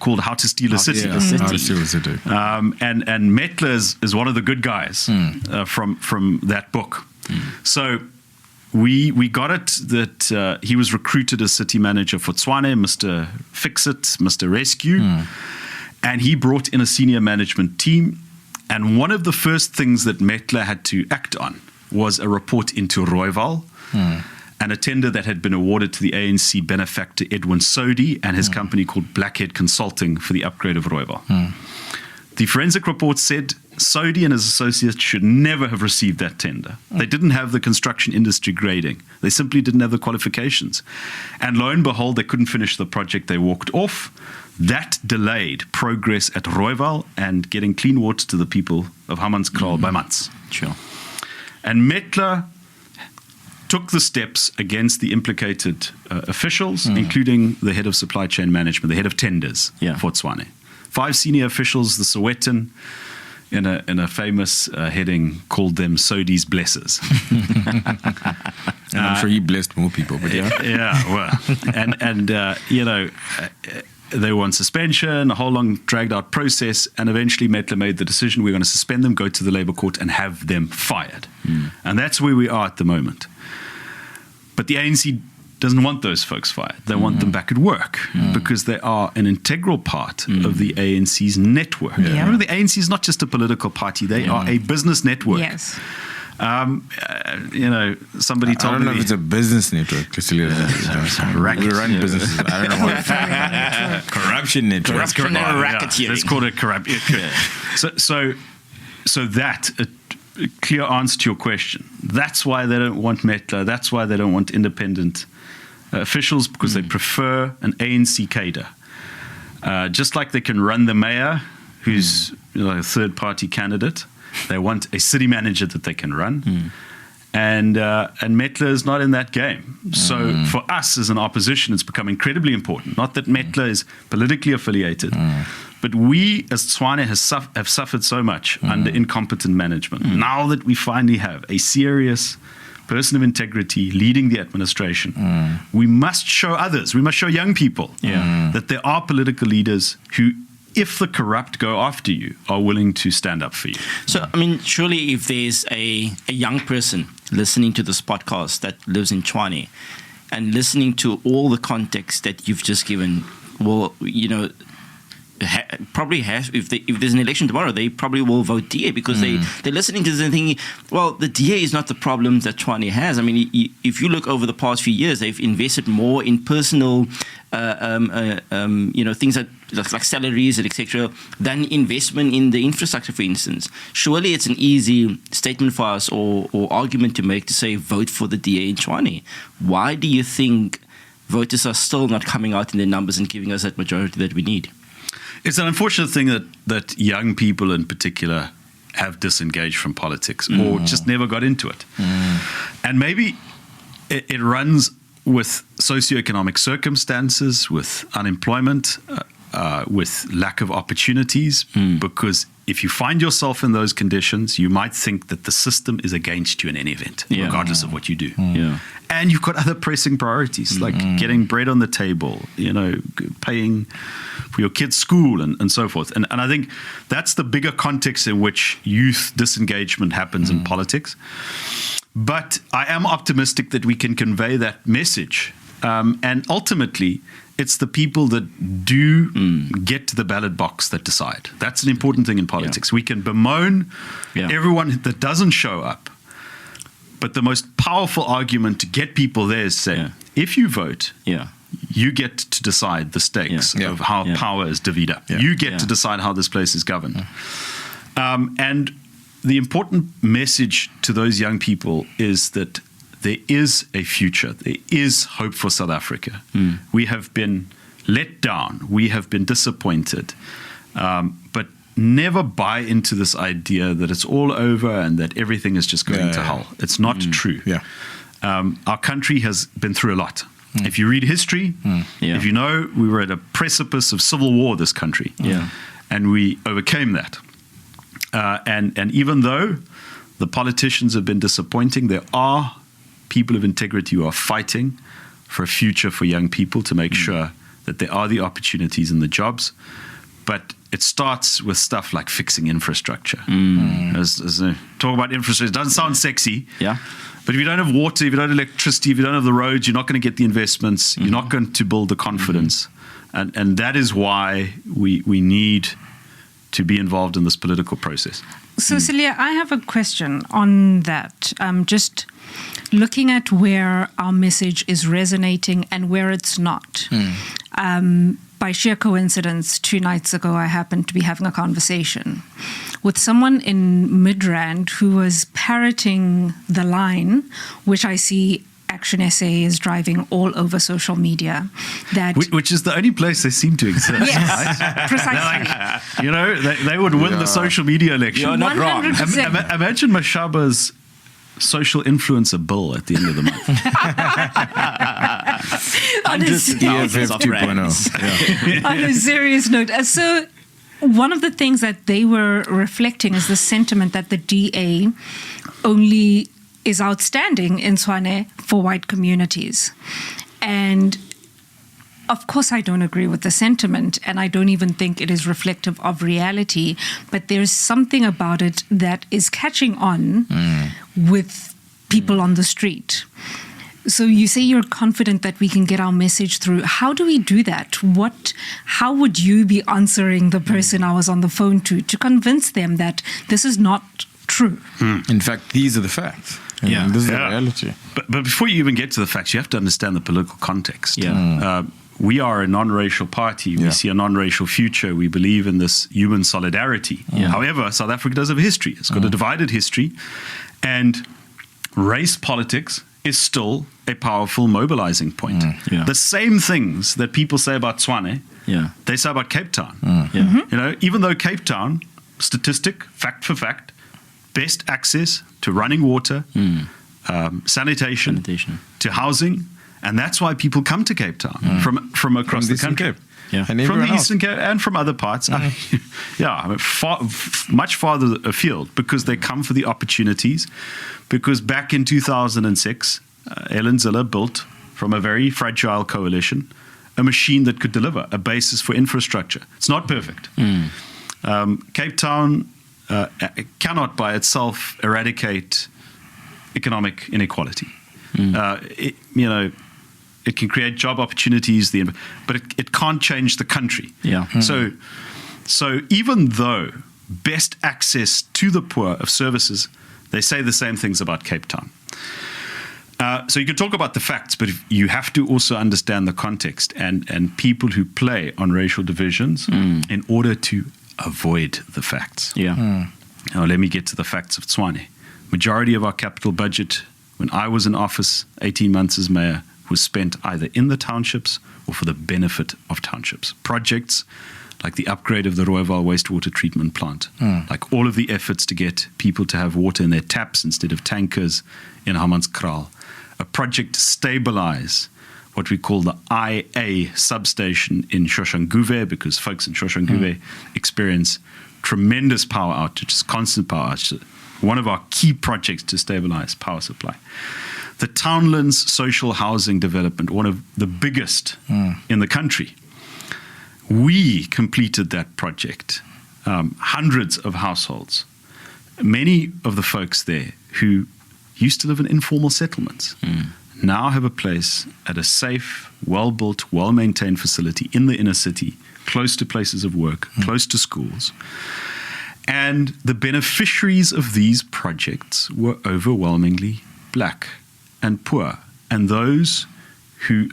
called How to Steal a City. How to Steal a City. And Metler is one of the good guys from that book. So we got it that he was recruited as city manager for Tshwane, Mr. Fix-It, Mr. Rescue. And he brought in a senior management team. And one of the first things that Metler had to act on was a report into Rooiwal and a tender that had been awarded to the ANC benefactor Edwin Sodi and his company called Blackhead Consulting for the upgrade of Rooiwal. The forensic report said Sodi and his associates should never have received that tender. They didn't have the construction industry grading. They simply didn't have the qualifications. And lo and behold, they couldn't finish the project. They walked off. That delayed progress at Rooiwal and getting clean water to the people of Hammanskraal by months. Sure. And Metler took the steps against the implicated officials, including the head of supply chain management, the head of tenders for Tshwane. 5 senior officials, the Sowetan, in a famous heading, called them Sodi's blessers. And I'm sure he blessed more people, but they were on suspension, a whole long dragged out process, and eventually Metler made the decision, we're going to suspend them, go to the Labour Court and have them fired. And that's where we are at the moment. But the ANC doesn't want those folks fired. They want them back at work because they are an integral part of the ANC's network. Remember, the ANC is not just a political party. They are a business network. Yes. Somebody told me. I don't know if it's a business network. We run businesses. I don't know what. Corruption network. Corruption and racketeering. Let's call it corruption. So that. A clear answer to your question. That's why they don't want Metler. That's why they don't want independent officials, because they prefer an ANC cadre. Just like they can run the mayor, who's a third-party candidate. They want a city manager that they can run. And Metler is not in that game. So for us as an opposition, it's become incredibly important. Not that Metler is politically affiliated, but we as Tshwane have suffered so much under incompetent management. Now that we finally have a serious person of integrity leading the administration, we must show others, we must show young people that there are political leaders who, if the corrupt go after you, are willing to stand up for you. So, I mean, surely if there's a young person listening to this podcast that lives in Tshwane and listening to all the context that you've just given, well, probably has, if there's an election tomorrow, they probably will vote DA because they're listening to this and thinking, well, the DA is not the problem that Tshwane has. I mean, if you look over the past few years, they've invested more in personal, things like salaries and etc., than investment in the infrastructure, for instance. Surely it's an easy statement for us or argument to make to say vote for the DA in Tshwane. Why do you think voters are still not coming out in their numbers and giving us that majority that we need? It's an unfortunate thing that young people in particular have disengaged from politics or just never got into it. And maybe it runs with socioeconomic circumstances, with unemployment, with lack of opportunities, because if you find yourself in those conditions, you might think that the system is against you in any event, regardless of what you do. And you've got other pressing priorities, like getting bread on the table, paying for your kids' school and so forth. And I think that's the bigger context in which youth disengagement happens in politics. But I am optimistic that we can convey that message. And ultimately, it's the people that do get to the ballot box that decide. That's an important thing in politics. We can bemoan everyone that doesn't show up. But the most powerful argument to get people there is say, if you vote, you get to decide the stakes of how power is divided. You get to decide how this place is governed. And the important message to those young people is that there is a future. There is hope for South Africa. We have been let down. We have been disappointed. But never buy into this idea that it's all over and that everything is just going to hell. It's not true. Our country has been through a lot. If you read history, if you know, we were at a precipice of civil war, this country. And we overcame that. And even though the politicians have been disappointing, there are people of integrity who are fighting for a future for young people to make sure that there are the opportunities and the jobs. But it starts with stuff like fixing infrastructure. Talk about infrastructure. It doesn't sound sexy. Yeah. But if you don't have water, if you don't have electricity, if you don't have the roads, you're not going to get the investments. You're not going to build the confidence. And that is why we need to be involved in this political process. So, Cilliers, I have a question on that. Just looking at where our message is resonating and where it's not. By sheer coincidence, 2 nights ago, I happened to be having a conversation with someone in Midrand who was parroting the line, which I see Action SA is driving all over social media. That which is the only place they seem to exist. Yes, right? precisely. They would win the social media election. You're not wrong. 100%. Imagine Mashaba's social influencer bill at the end of the month. Hundreds of thousands of rands. On a serious note, so one of the things that they were reflecting is the sentiment that the DA only is outstanding in Tshwane for white communities. And of course, I don't agree with the sentiment, and I don't even think it is reflective of reality, but there's something about it that is catching on with people on the street. So you say you're confident that we can get our message through. How do we do that? How would you be answering the person I was on the phone to convince them that this is not true? In fact, these are the facts. Yeah. This is the reality. But before you even get to the facts, you have to understand the political context. Yeah. We are a non-racial party. We see a non-racial future. We believe in this human solidarity. However, South Africa does have a history. It's got a divided history. And race politics is still a powerful mobilizing point. The same things that people say about Tshwane, they say about Cape Town. Even though Cape Town, statistic, fact for fact, best access to running water, sanitation, to housing, and that's why people come to Cape Town from across the country. And from the else. Eastern Cape and from other parts. Much farther afield, because they come for the opportunities. Because back in 2006, Ellen Ziller built from a very fragile coalition a machine that could deliver a basis for infrastructure. It's not perfect. Cape Town cannot by itself eradicate economic inequality. It can create job opportunities, but it can't change the country. So even though best access to the poor of services, they say the same things about Cape Town. So you can talk about the facts, but you have to also understand the context and people who play on racial divisions in order to avoid the facts. Now let me get to the facts of Tshwane. Majority of our capital budget, when I was in office 18 months as mayor, was spent either in the townships or for the benefit of townships. Projects like the upgrade of the Rooiwal wastewater treatment plant, like all of the efforts to get people to have water in their taps instead of tankers in Hammanskraal. A project to stabilize what we call the IA substation in Shoshanguve, because folks in Shoshanguve experience tremendous power outages, constant power outages. One of our key projects to stabilize power supply. The Townlands social housing development, one of the biggest in the country. We completed that project. Hundreds of households. Many of the folks there who used to live in informal settlements now have a place at a safe, well-built, well-maintained facility in the inner city, close to places of work, close to schools. And the beneficiaries of these projects were overwhelmingly black and poor, and those who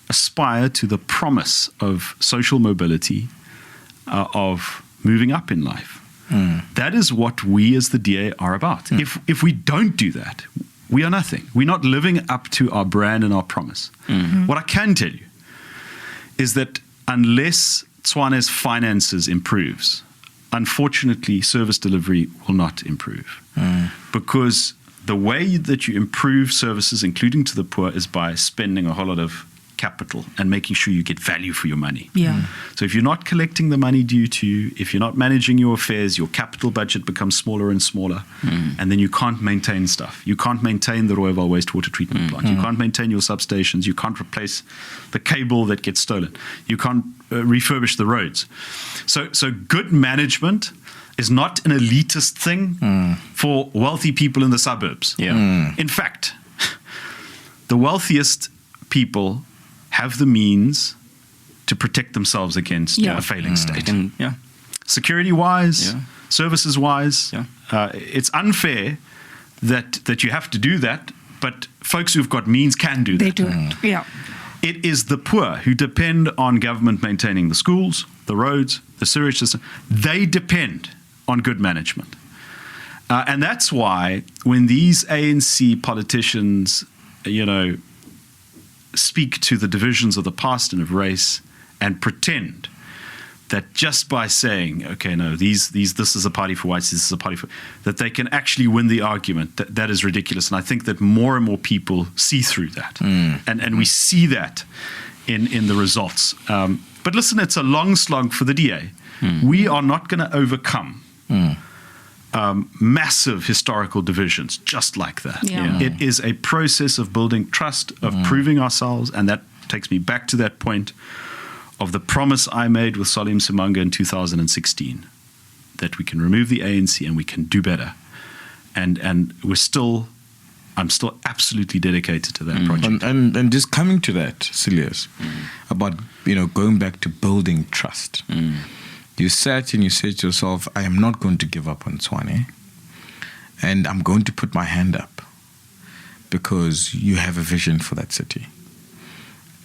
aspire to the promise of social mobility, of moving up in life. That is what we as the DA are about. If we don't do that, we are nothing. We're not living up to our brand and our promise. What I can tell you is that unless Tshwane's finances improves, unfortunately, service delivery will not improve. Because the way that you improve services, including to the poor, is by spending a whole lot of capital and making sure you get value for your money. Yeah. So if you're not collecting the money due to you, if you're not managing your affairs, your capital budget becomes smaller and smaller, and then you can't maintain stuff. You can't maintain the Rooiwal wastewater treatment plant. You can't maintain your substations. You can't replace the cable that gets stolen. You can't refurbish the roads. So good management is not an elitist thing for wealthy people in the suburbs. Yeah. In fact, the wealthiest people have the means to protect themselves against a failing state. Security-wise, services-wise, it's unfair that you have to do that, but folks who've got means can do that. They do it. Yeah. It is the poor who depend on government maintaining the schools, the roads, the sewage system. They depend on good management. And that's why when these ANC politicians, speak to the divisions of the past and of race and pretend that just by saying, okay, no, this is a party for whites, this is a party for, that they can actually win the argument, that is ridiculous. And I think that more and more people see through that. And we see that in the results. But listen, it's a long slog for the DA. We are not going to overcome massive historical divisions just like that. It is a process of building trust, of proving ourselves, and that takes me back to that point of the promise I made with Salim Simanga in 2016, that we can remove the ANC and we can do better. And I'm still absolutely dedicated to that project. And just coming to that, Cilliers, about going back to building trust. You sat and you said to yourself, I am not going to give up on Tshwane, and I'm going to put my hand up because you have a vision for that city.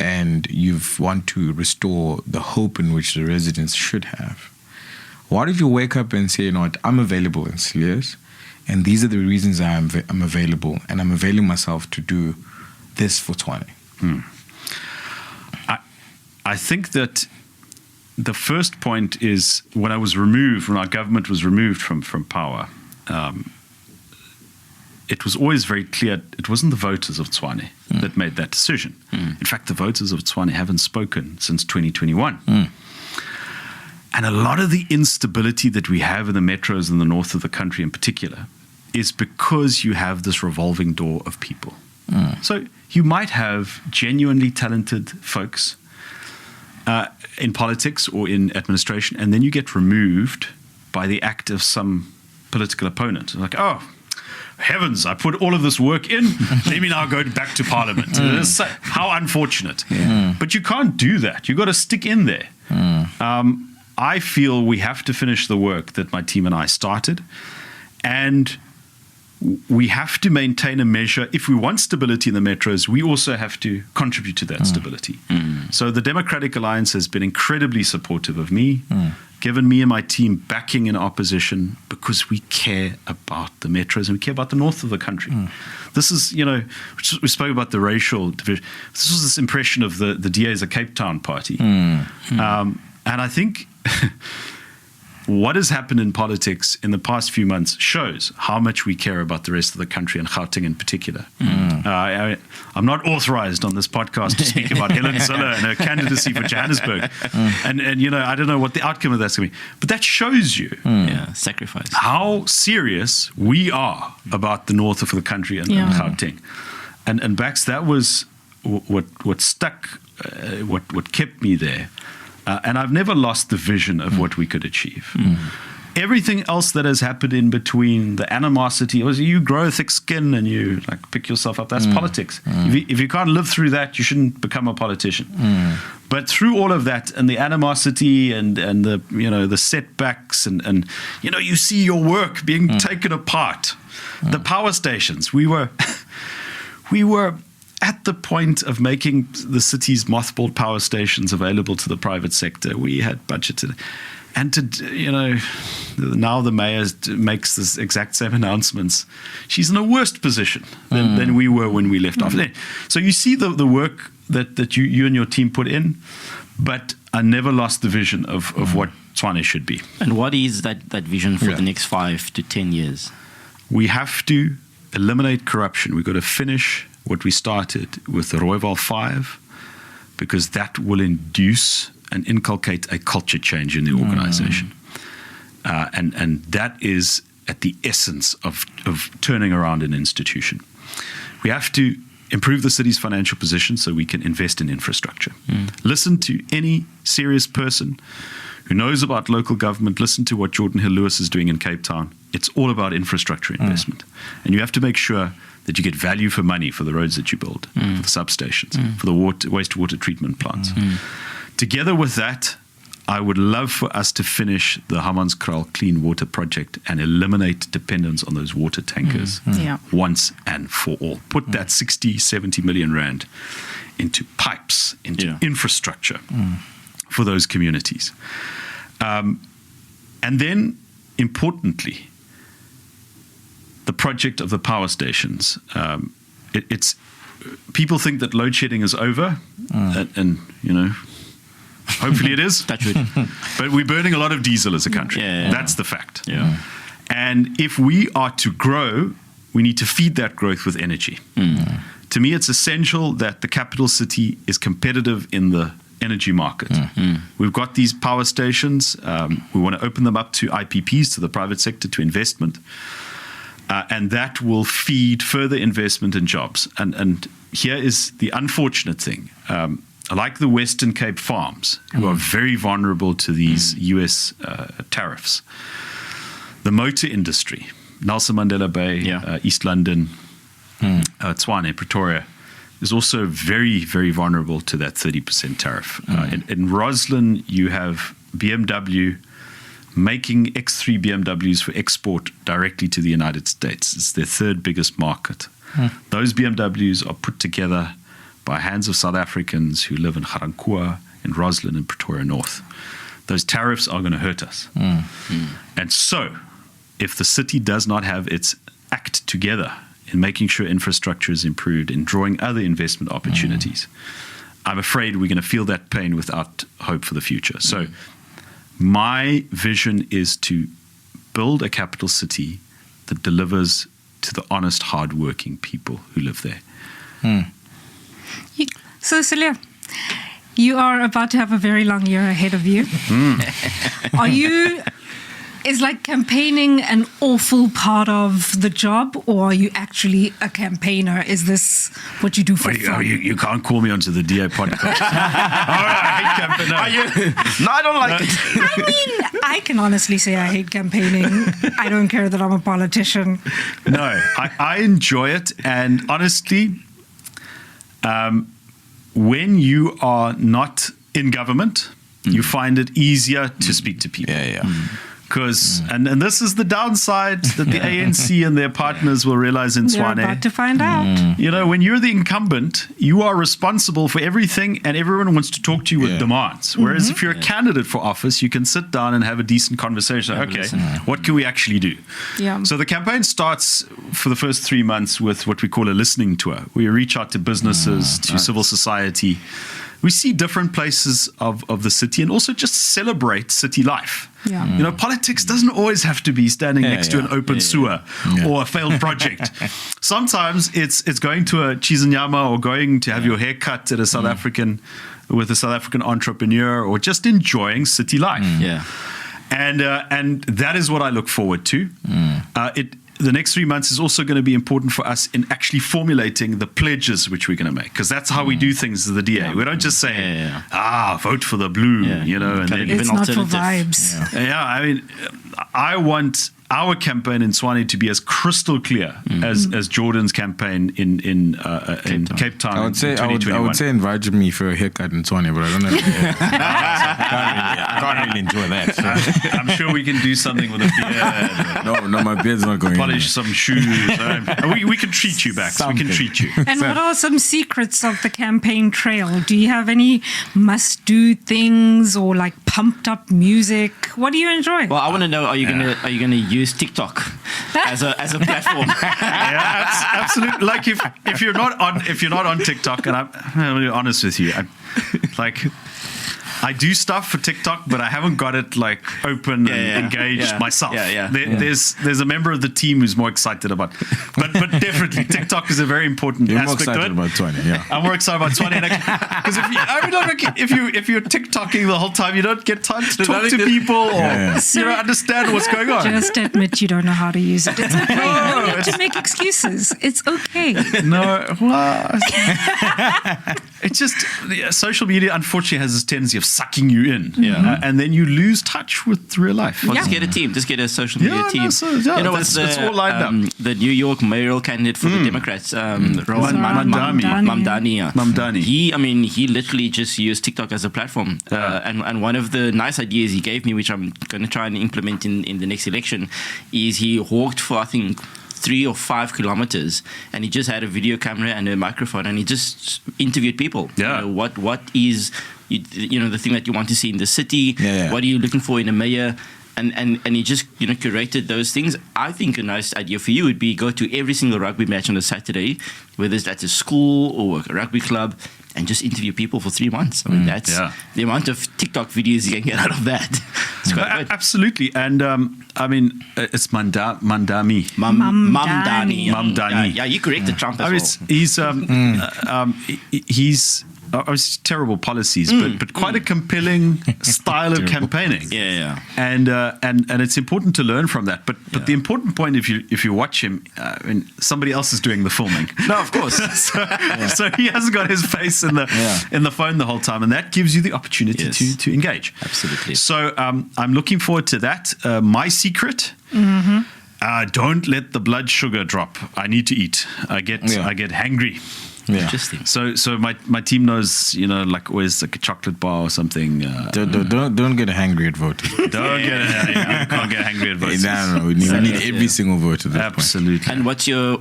And you want to restore the hope in which the residents should have. Why did you wake up and say, you know what, I'm available in Cilliers, and these are the reasons I'm available, and I'm availing myself to do this for Tshwane? I think that the first point is when our government was removed from power, it was always very clear it wasn't the voters of Tshwane that made that decision. In fact, the voters of Tshwane haven't spoken since 2021. And a lot of the instability that we have in the metros in the north of the country in particular is because you have this revolving door of people. So you might have genuinely talented folks in politics or in administration, and then you get removed by the act of some political opponent. Like, oh, heavens, I put all of this work in, let me now go back to Parliament. How unfortunate. But you can't do that. You've got to stick in there. I feel we have to finish the work that my team and I started, and we have to maintain a measure. If we want stability in the metros, we also have to contribute to that stability. So the Democratic Alliance has been incredibly supportive of me, given me and my team backing in opposition because we care about the metros and we care about the north of the country. This is, we spoke about the racial division. This was this impression of the DA as a Cape Town party. And I think what has happened in politics in the past few months shows how much we care about the rest of the country and Gauteng in particular. I'm not authorized on this podcast to speak about Helen Zille and her candidacy for Johannesburg. And I don't know what the outcome of that's going to be. But that shows you sacrifice how serious we are about the north of the country and Gauteng. And Bax, that was what stuck, what kept me there. And I've never lost the vision of what we could achieve. Everything else that has happened in between, the animosity, you grow a thick skin and you pick yourself up. That's politics. If you can't live through that, you shouldn't become a politician. But through all of that and the animosity and the the setbacks and you see your work being taken apart. The power stations, we were at the point of making the city's mothballed power stations available to the private sector. We had budgeted. And now the mayor makes this exact same announcements. She's in a worse position than we were when we left off. So you see the work that you and your team put in, but I never lost the vision of what Tshwane should be. And what is that vision for the next 5 to 10 years? We have to eliminate corruption. We've got to finish what we started with the Rooiwal 5, because that will induce and inculcate a culture change in the organization. And that is at the essence of turning around an institution. We have to improve the city's financial position so we can invest in infrastructure. Listen to any serious person who knows about local government. Listen to what Jordan Hill-Lewis is doing in Cape Town. It's all about infrastructure investment. And you have to make sure that you get value for money for the roads that you build, for the substations, for the wastewater treatment plants. Together with that, I would love for us to finish the Hammanskraal Clean Water Project and eliminate dependence on those water tankers once and for all. Put that 60, 70 million rand into pipes, into infrastructure for those communities. And then, importantly, the project of the power stations. It's people think that load shedding is over, and you know, hopefully it is. But we're burning a lot of diesel as a country. That's the fact. And if we are to grow, we need to feed that growth with energy. To me, it's essential that the capital city is competitive in the energy market. We've got these power stations. We want to open them up to IPPs, to the private sector, to investment. And that will feed further investment and jobs. And here is the unfortunate thing. Like the Western Cape farms, who are very vulnerable to these US tariffs. The motor industry, Nelson Mandela Bay, East London, Tshwane, Pretoria, is also very, very vulnerable to that 30% tariff. In Roslyn, you have BMW making X3 BMWs for export directly to the United States. It's their third biggest market. Those BMWs are put together by hands of South Africans who live in Ga-Rankuwa, in Roslyn, and Pretoria North. Those tariffs are going to hurt us. And so, if the city does not have its act together in making sure infrastructure is improved, in drawing other investment opportunities, I'm afraid we're going to feel that pain without hope for the future. So, my vision is to build a capital city that delivers to the honest, hard-working people who live there. So, Cilliers, you are about to have a very long year ahead of you. Is like campaigning an awful part of the job, or are you actually a campaigner? Is this what you do for fun? You can't call me onto the DA podcast. I hate campaigning. No, I don't like it. I mean, I can honestly say I hate campaigning. I don't care that I'm a politician. No, I enjoy it. And honestly, when you are not in government, you find it easier to speak to people. Because, and this is the downside that the ANC and their partners will realize in Tshwane. They're about to find out. You know, when you're the incumbent, you are responsible for everything and everyone wants to talk to you with demands. Whereas if you're a candidate for office, you can sit down and have a decent conversation. Okay, what can we actually do? So the campaign starts for the first 3 months with what we call a listening tour. We reach out to businesses, to civil society. We see different places of the city and also just celebrate city life. You know, politics doesn't always have to be standing next to an open sewer or a failed project. Sometimes it's going to a cheese and nyama or going to have your hair cut at a South African with a South African entrepreneur, or just enjoying city life. And that is what I look forward to. The next 3 months is also going to be important for us in actually formulating the pledges which we're going to make, because that's how we do things as the DA. We don't just say, vote for the blue, you know. And then it's not for vibes. I mean, I want our campaign in Tshwane to be as crystal clear as Jordan's campaign in Cape Town. I would say invite me for a haircut in Tshwane, but I don't know. I can't really enjoy that. So. I'm sure we can do something with a beard. No, my beard's not going. Polish some shoes. We can treat you back. We can treat you. And what are some secrets of the campaign trail? Do you have any must-do things or like pumped up music? What do you enjoy? Well, I want to know: are you gonna use TikTok as a platform? Absolutely. Like if you're not on TikTok, and I'm going to be honest with you, I do stuff for TikTok, but I haven't got it like open and engaged myself. There's a member of the team who's more excited about, but definitely TikTok is a very important aspect of it. About Tshwane, I'm more excited about Tshwane because if you're TikToking the whole time, you don't get time to talk to people or you don't understand what's going on. Just admit you don't know how to use it. It's okay. No need to make excuses. It's okay. No, well, it's just social media. Unfortunately, has this tendency of sucking you in, and then you lose touch with real life. Well, just get a team. Just get a social media team. You know what's it's all lined up. The New York mayoral candidate for the Democrats, Rowan Mamdani. He literally just used TikTok as a platform. And one of the nice ideas he gave me, which I'm going to try and implement in the next election, is he walked for, I think, 3 or 5 kilometers, and he just had a video camera and a microphone, and he just interviewed people. Yeah. You know, what is the thing that you want to see in the city? What are you looking for in a mayor? And he just curated those things. I think a nice idea for you would be go to every single rugby match on a Saturday, whether it's at a school or a rugby club, and just interview people for 3 months. I mean, that's the amount of TikTok videos you can get out of that. It's quite good. Absolutely. And it's Mamdani. Yeah, you corrected Trump as well. He's obviously terrible policies, but quite a compelling style of campaigning. And it's important to learn from that. But the important point, if you watch him, somebody else is doing the filming. No, of course. So he hasn't got his face in the phone the whole time, and that gives you the opportunity to engage. Absolutely. So I'm looking forward to that. My secret. Don't let the blood sugar drop. I need to eat. I get hangry. Interesting. So my team knows, like always like a chocolate bar or something. Don't get hangry at voting. You can't get hangry at voting. No, we need every single vote at this Absolutely. point. And what's your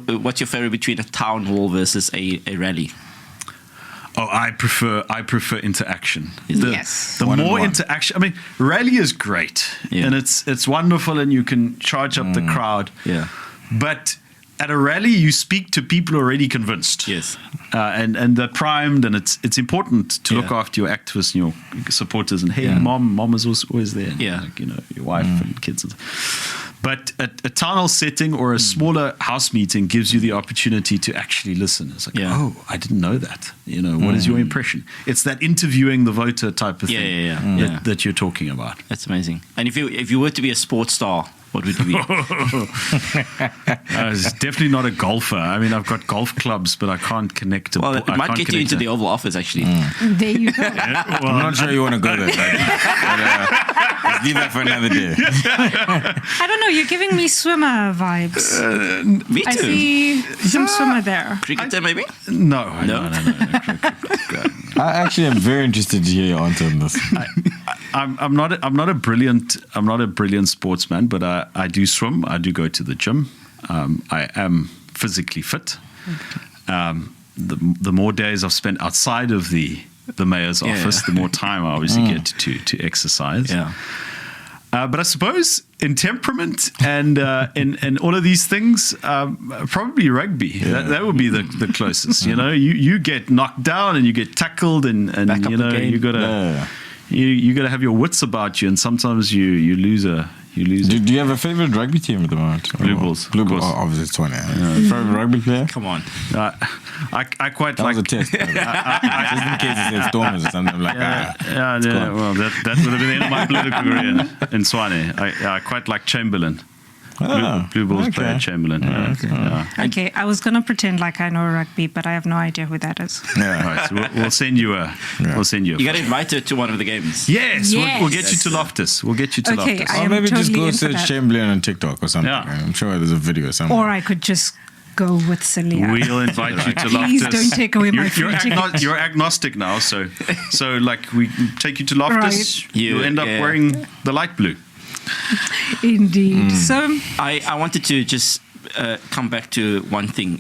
favorite between a town hall versus a rally? Oh, I prefer interaction. The One more on one. interaction. I mean, rally is great, and it's wonderful, and you can charge up the crowd. Yeah. But at a rally, you speak to people already convinced. Yes. And they're primed, and it's important to look after your activists and your supporters. And hey, mom is always there. Like, your wife and kids. But a town hall setting or a smaller house meeting gives you the opportunity to actually listen. It's like, oh, I didn't know that. What is your impression? It's that interviewing the voter type of thing that you're talking about. That's amazing. And if you were to be a sports star, what would you be? I was definitely not a golfer. I mean, I've got golf clubs, but I can't connect to. Well, it might get you into the Oval Office, actually. There you go. I'm not sure you want to go there. Let's leave that for another day. I don't know. You're giving me swimmer vibes. Me too. I see some swimmer there. Cricketer, maybe? No. I actually am very interested to hear your answer on this. I'm not a brilliant sportsman, but I do swim. I do go to the gym. I am physically fit. The more days I've spent outside of the mayor's office, the more time I obviously get to exercise. Yeah. But I suppose in temperament and in all of these things, probably rugby. That would be the closest. You get knocked down and you get tackled and you gotta. You got to have your wits about you, and sometimes you lose a. Do you have a favorite rugby team at the moment? Blue Bulls. Blue Bulls. Obviously, Tshwane. Favorite rugby player? Come on. I quite that like. That was a test. Just in case it said Stormers or something like that. Well, that would have been the end of my political career in Tshwane. I quite like Chamberlain. Blue Bulls player Chamberlain. Okay, I was going to pretend like I know rugby, but I have no idea who that is. Right, so we'll send you a. We'll send you. You got to invite her to one of the games. Yes. We'll get you to Loftus. Or maybe just go search Chamberlain on TikTok or something. Yeah. I'm sure there's a video somewhere. Or I could just go with Cilliers. We'll invite you to Loftus. Please don't take away my free ticket. You're agnostic now, so like we take you to Loftus, right. You'll end up wearing the light blue. Indeed. So I wanted to just come back to one thing,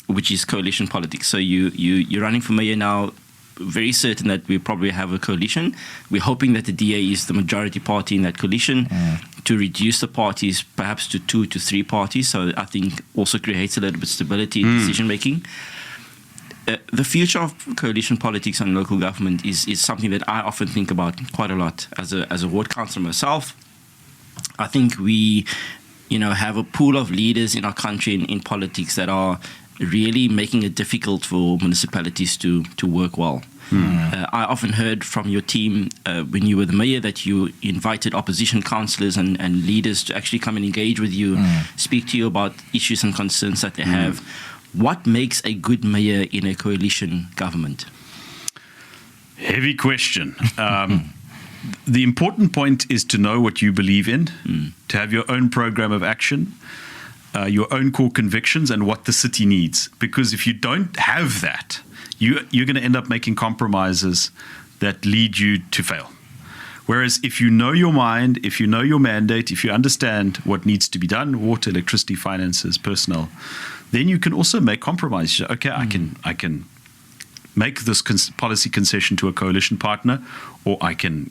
which is coalition politics. So you're running for mayor now. Very certain that we probably have a coalition. We're hoping that the DA is the majority party in that coalition to reduce the parties perhaps to 2 to 3 parties. So I think also creates a little bit of stability in decision making. the future of coalition politics and local government is something that I often think about quite a lot as a ward councillor myself. I think we, have a pool of leaders in our country in politics that are really making it difficult for municipalities to work well. I often heard from your team when you were the mayor that you invited opposition councillors and leaders to actually come and engage with you, speak to you about issues and concerns that they have. What makes a good mayor in a coalition government? Heavy question. The important point is to know what you believe in, to have your own program of action, your own core convictions, and what the city needs. Because if you don't have that, you're going to end up making compromises that lead you to fail. Whereas if you know your mind, if you know your mandate, if you understand what needs to be done, water, electricity, finances, personnel, then you can also make compromises. Okay, I can make this policy concession to a coalition partner, or I can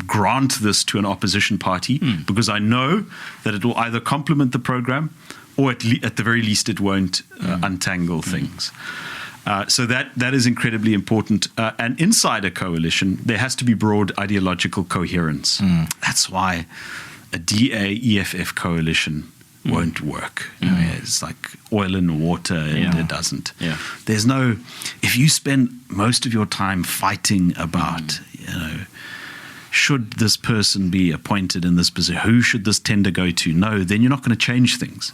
grant this to an opposition party because I know that it will either complement the program or at the very least it won't untangle things. So that is incredibly important. And inside a coalition, there has to be broad ideological coherence. That's why a DA-EFF coalition won't work. It's like oil and water, and it doesn't. There's no. If you spend most of your time fighting about, should this person be appointed in this position? Who should this tender go to? No, then you're not going to change things.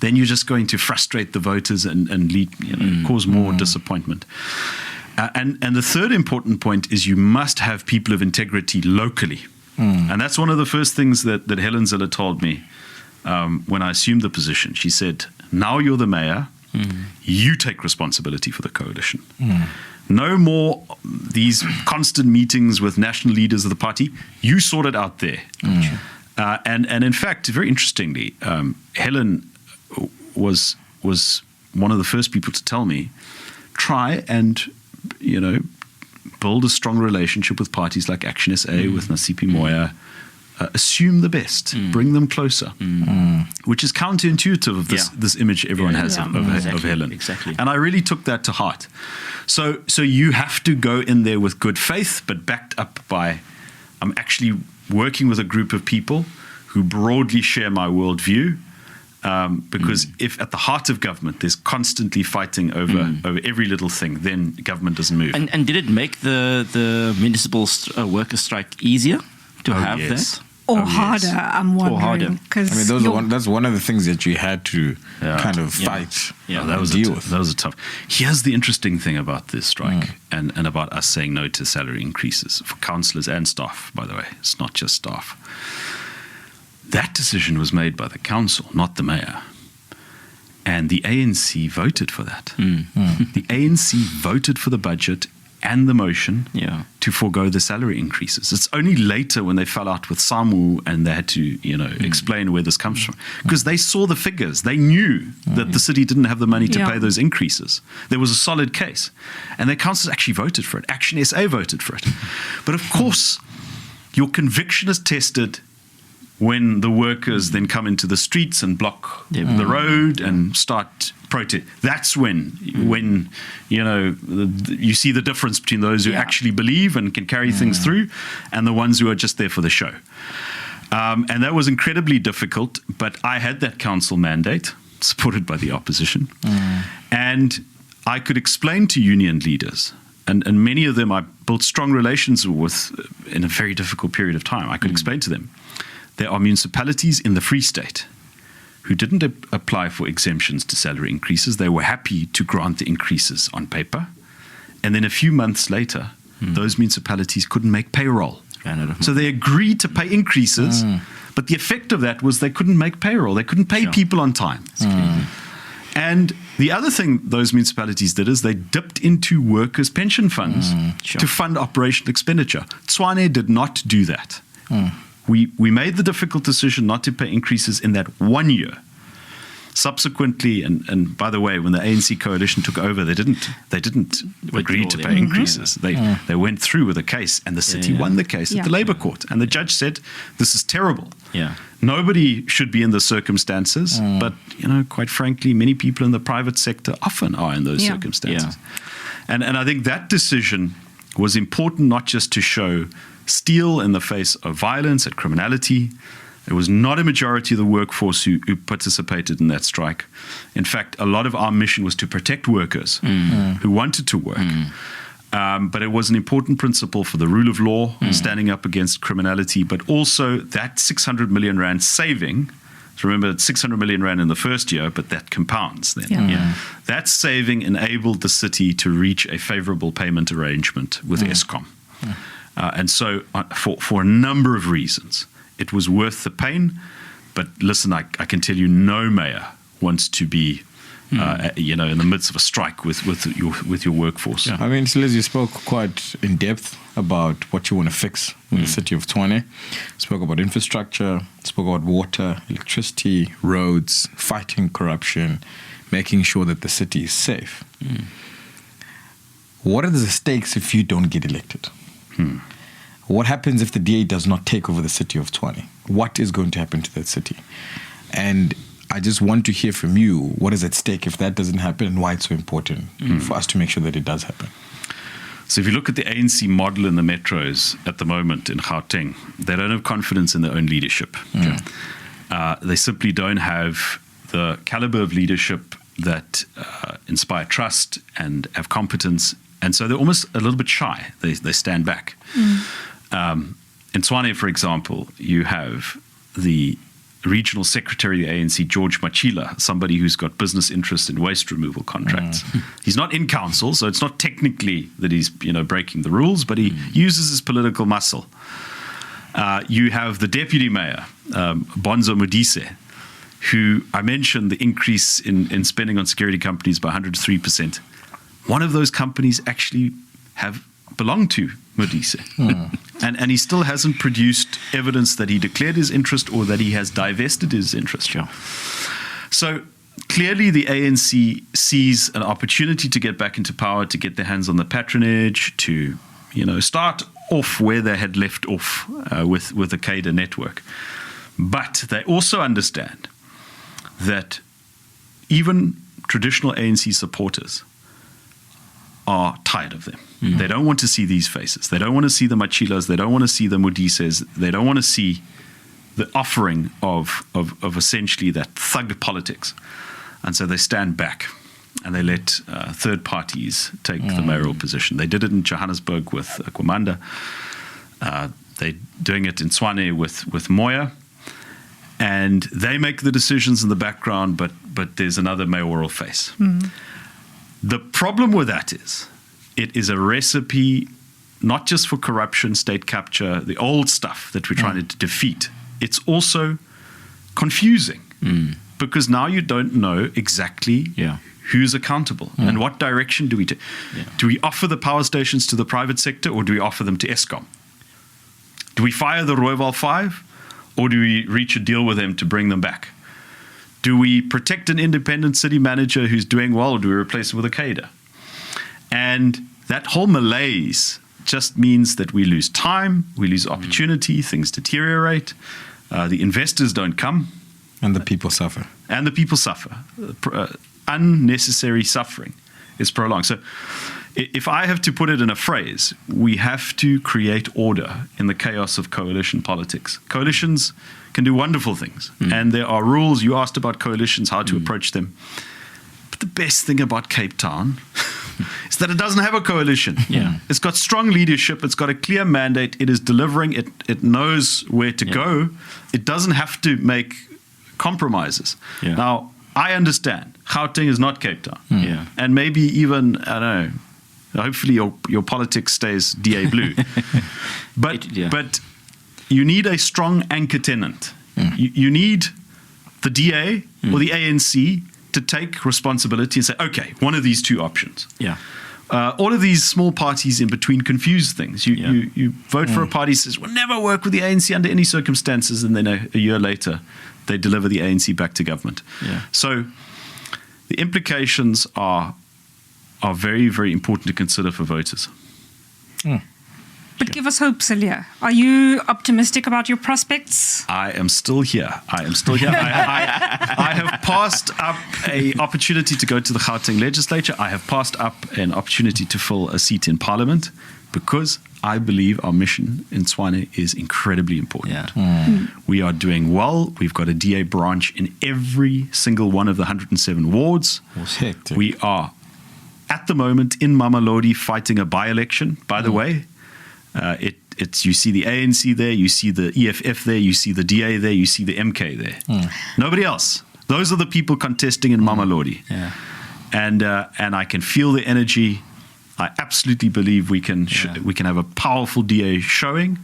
Then you're just going to frustrate the voters and lead, cause more disappointment. And the third important point is you must have people of integrity locally. And that's one of the first things that Helen Ziller told me when I assumed the position. She said, now you're the mayor, you take responsibility for the coalition. No more these constant meetings with national leaders of the party. You sort it out there. And in fact, very interestingly, Helen was one of the first people to tell me, try and, build a strong relationship with parties like Action SA, with Nasipi Moya. Assume the best, bring them closer, which is counterintuitive of this image everyone has of Helen. Exactly. And I really took that to heart. So you have to go in there with good faith, but backed up by, I'm actually working with a group of people who broadly share my worldview. Because if at the heart of government there's constantly fighting over every little thing, then government doesn't move. And did it make the municipal worker strike easier to have that? Or harder, I'm wondering. That's one of the things that you had to kind of fight. That was deal with. That was tough. Here's the interesting thing about this strike and about us saying no to salary increases for councillors and staff, by the way. It's not just staff. That decision was made by the council, not the mayor. And the ANC voted for that. The ANC voted for the budget and the motion to forego the salary increases. It's only later when they fell out with SAMU and they had to, explain where this comes from. Because they saw the figures. They knew that the city didn't have the money to pay those increases. There was a solid case. And their councils actually voted for it. Action SA voted for it. But of course, your conviction is tested when the workers then come into the streets and block the road and start protest. That's when you see the difference between those who actually believe and can carry things through and the ones who are just there for the show. And that was incredibly difficult, but I had that council mandate supported by the opposition. And I could explain to union leaders, and many of them I built strong relations with in a very difficult period of time. I could explain to them, there are municipalities in the Free State who didn't apply for exemptions to salary increases. They were happy to grant the increases on paper. And then a few months later, those municipalities couldn't make payroll. So they agreed to pay increases, but the effect of that was they couldn't make payroll. They couldn't pay people on time. And the other thing those municipalities did is they dipped into workers' pension funds to fund operational expenditure. Tshwane did not do that. We made the difficult decision not to pay increases in that 1 year. Subsequently, and by the way, when the ANC coalition took over, they didn't agree to pay increases. They went through with a case, and the city won the case at the Labour Court, and the judge said, "This is terrible. Nobody should be in the circumstances." But quite frankly, many people in the private sector often are in those circumstances. And I think that decision was important, not just to show steel in the face of violence and criminality. It was not a majority of the workforce who participated in that strike. In fact, a lot of our mission was to protect workers who wanted to work. But it was an important principle for the rule of law, standing up against criminality, but also that 600 million rand saving. So remember, it's 600 million rand in the first year, but that compounds then. That saving enabled the city to reach a favorable payment arrangement with Eskom. And so for a number of reasons, it was worth the pain. But listen, I can tell you, no mayor wants to be, in the midst of a strike with your workforce. I mean, Cilliers, you spoke quite in depth about what you want to fix in the city of Tshwane. Spoke about infrastructure, spoke about water, electricity, roads, fighting corruption, making sure that the city is safe. What are the stakes if you don't get elected? What happens if the DA does not take over the city of Tshwane? What is going to happen to that city? And I just want to hear from you, what is at stake if that doesn't happen, and why it's so important for us to make sure that it does happen? So if you look at the ANC model in the metros at the moment in Gauteng, they don't have confidence in their own leadership. They simply don't have the caliber of leadership that inspire trust and have competence. And so they're almost a little bit shy. They stand back. In Tshwane, for example, you have the regional secretary of the ANC, George Machila, somebody who's got business interest in waste removal contracts. He's not in council, so it's not technically that he's breaking the rules, but he uses his political muscle. You have the deputy mayor, Bonzo Modise, who I mentioned the increase in spending on security companies by 103%. One of those companies actually belonged to Modise. And he still hasn't produced evidence that he declared his interest or that he has divested his interest. So clearly the ANC sees an opportunity to get back into power, to get their hands on the patronage, to start off where they had left off with the CADA network. But they also understand that even traditional ANC supporters are tired of them. They don't want to see these faces. They don't want to see the Machilas. They don't want to see the Modises. They don't want to see the offering of essentially that thug politics. And so they stand back and they let third parties take the mayoral position. They did it in Johannesburg with Kwamanda. They're doing it in Tshwane with Moya. And they make the decisions in the background, but there's another mayoral face. The problem with that is it is a recipe not just for corruption, state capture, the old stuff that we're trying to defeat. It's also confusing because now you don't know exactly who's accountable and what direction do we take. Do we offer the power stations to the private sector or do we offer them to Eskom? Do we fire the Rooiwal 5 or do we reach a deal with them to bring them back? Do we protect an independent city manager who's doing well, or do we replace him with a CADA? And that whole malaise just means that we lose time, we lose opportunity, things deteriorate, the investors don't come. And the people suffer. And the people suffer. Unnecessary suffering is prolonged. So if I have to put it in a phrase, we have to create order in the chaos of coalition politics. Coalitions can do wonderful things. And there are rules. You asked about coalitions, how to approach them. But the best thing about Cape Town is that it doesn't have a coalition. It's got strong leadership. It's got a clear mandate. It is delivering. It knows where to go. It doesn't have to make compromises. Now, I understand Gauteng is not Cape Town. And maybe even, I don't know, hopefully your politics stays DA blue. But you need a strong anchor tenant. You need the DA or the ANC to take responsibility and say, okay, one of these two options. All of these small parties in between confuse things. You vote for a party that says, we'll never work with the ANC under any circumstances, and then a year later, they deliver the ANC back to government. Yeah. So the implications are very, very important to consider for voters. But give us hope, Cilliers. Are you optimistic about your prospects? I am still here. I have passed up an opportunity to go to the Gauteng legislature. I have passed up an opportunity to fill a seat in parliament because I believe our mission in Tshwane is incredibly important. Yeah. We are doing well. We've got a DA branch in every single one of the 107 wards. We are, at the moment, in Mamelodi fighting a by-election, by the way. It's you see the ANC there, you see the EFF there, you see the DA there, you see the MK there. Nobody else. Those are the people contesting in Mamelodi. Yeah. And I can feel the energy. I absolutely believe we can have a powerful DA showing,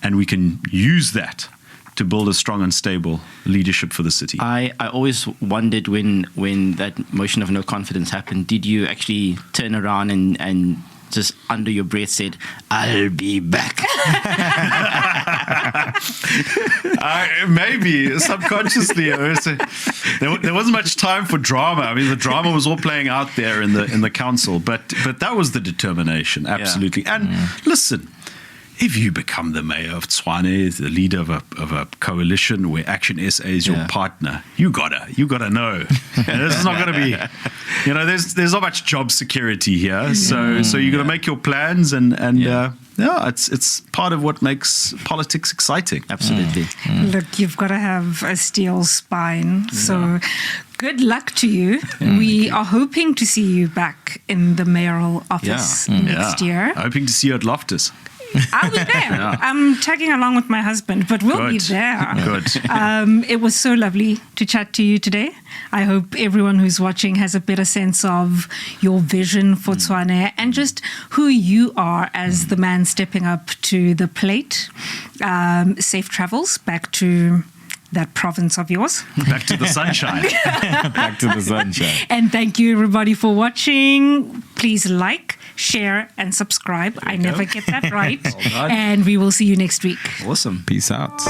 and we can use that to build a strong and stable leadership for the city. I always wondered when that motion of no confidence happened, did you actually turn around and just under your breath said, "I'll be back"? Maybe subconsciously. There wasn't much time for drama. I mean, the drama was all playing out there in the council, but that was the determination, absolutely. Yeah. And listen, if you become the mayor of Tshwane, the leader of a coalition where Action SA is your partner, you gotta know. And this is not going to be, there's not much job security here. So you got to make your plans and it's part of what makes politics exciting. Absolutely. Look, you've got to have a steel spine. So good luck to you. We are hoping to see you back in the mayoral office next year. Hoping to see you at Loftus. I'll be there. I'm tagging along with my husband, but we'll be there. Good. It was so lovely to chat to you today. I hope everyone who's watching has a better sense of your vision for Tshwane and just who you are as the man stepping up to the plate. Safe travels back to that province of yours. Back to the sunshine. Back to the sunshine. And thank you, everybody, for watching. Please like, share, and subscribe. I never get that right. And we will see you next week. Awesome. Peace out.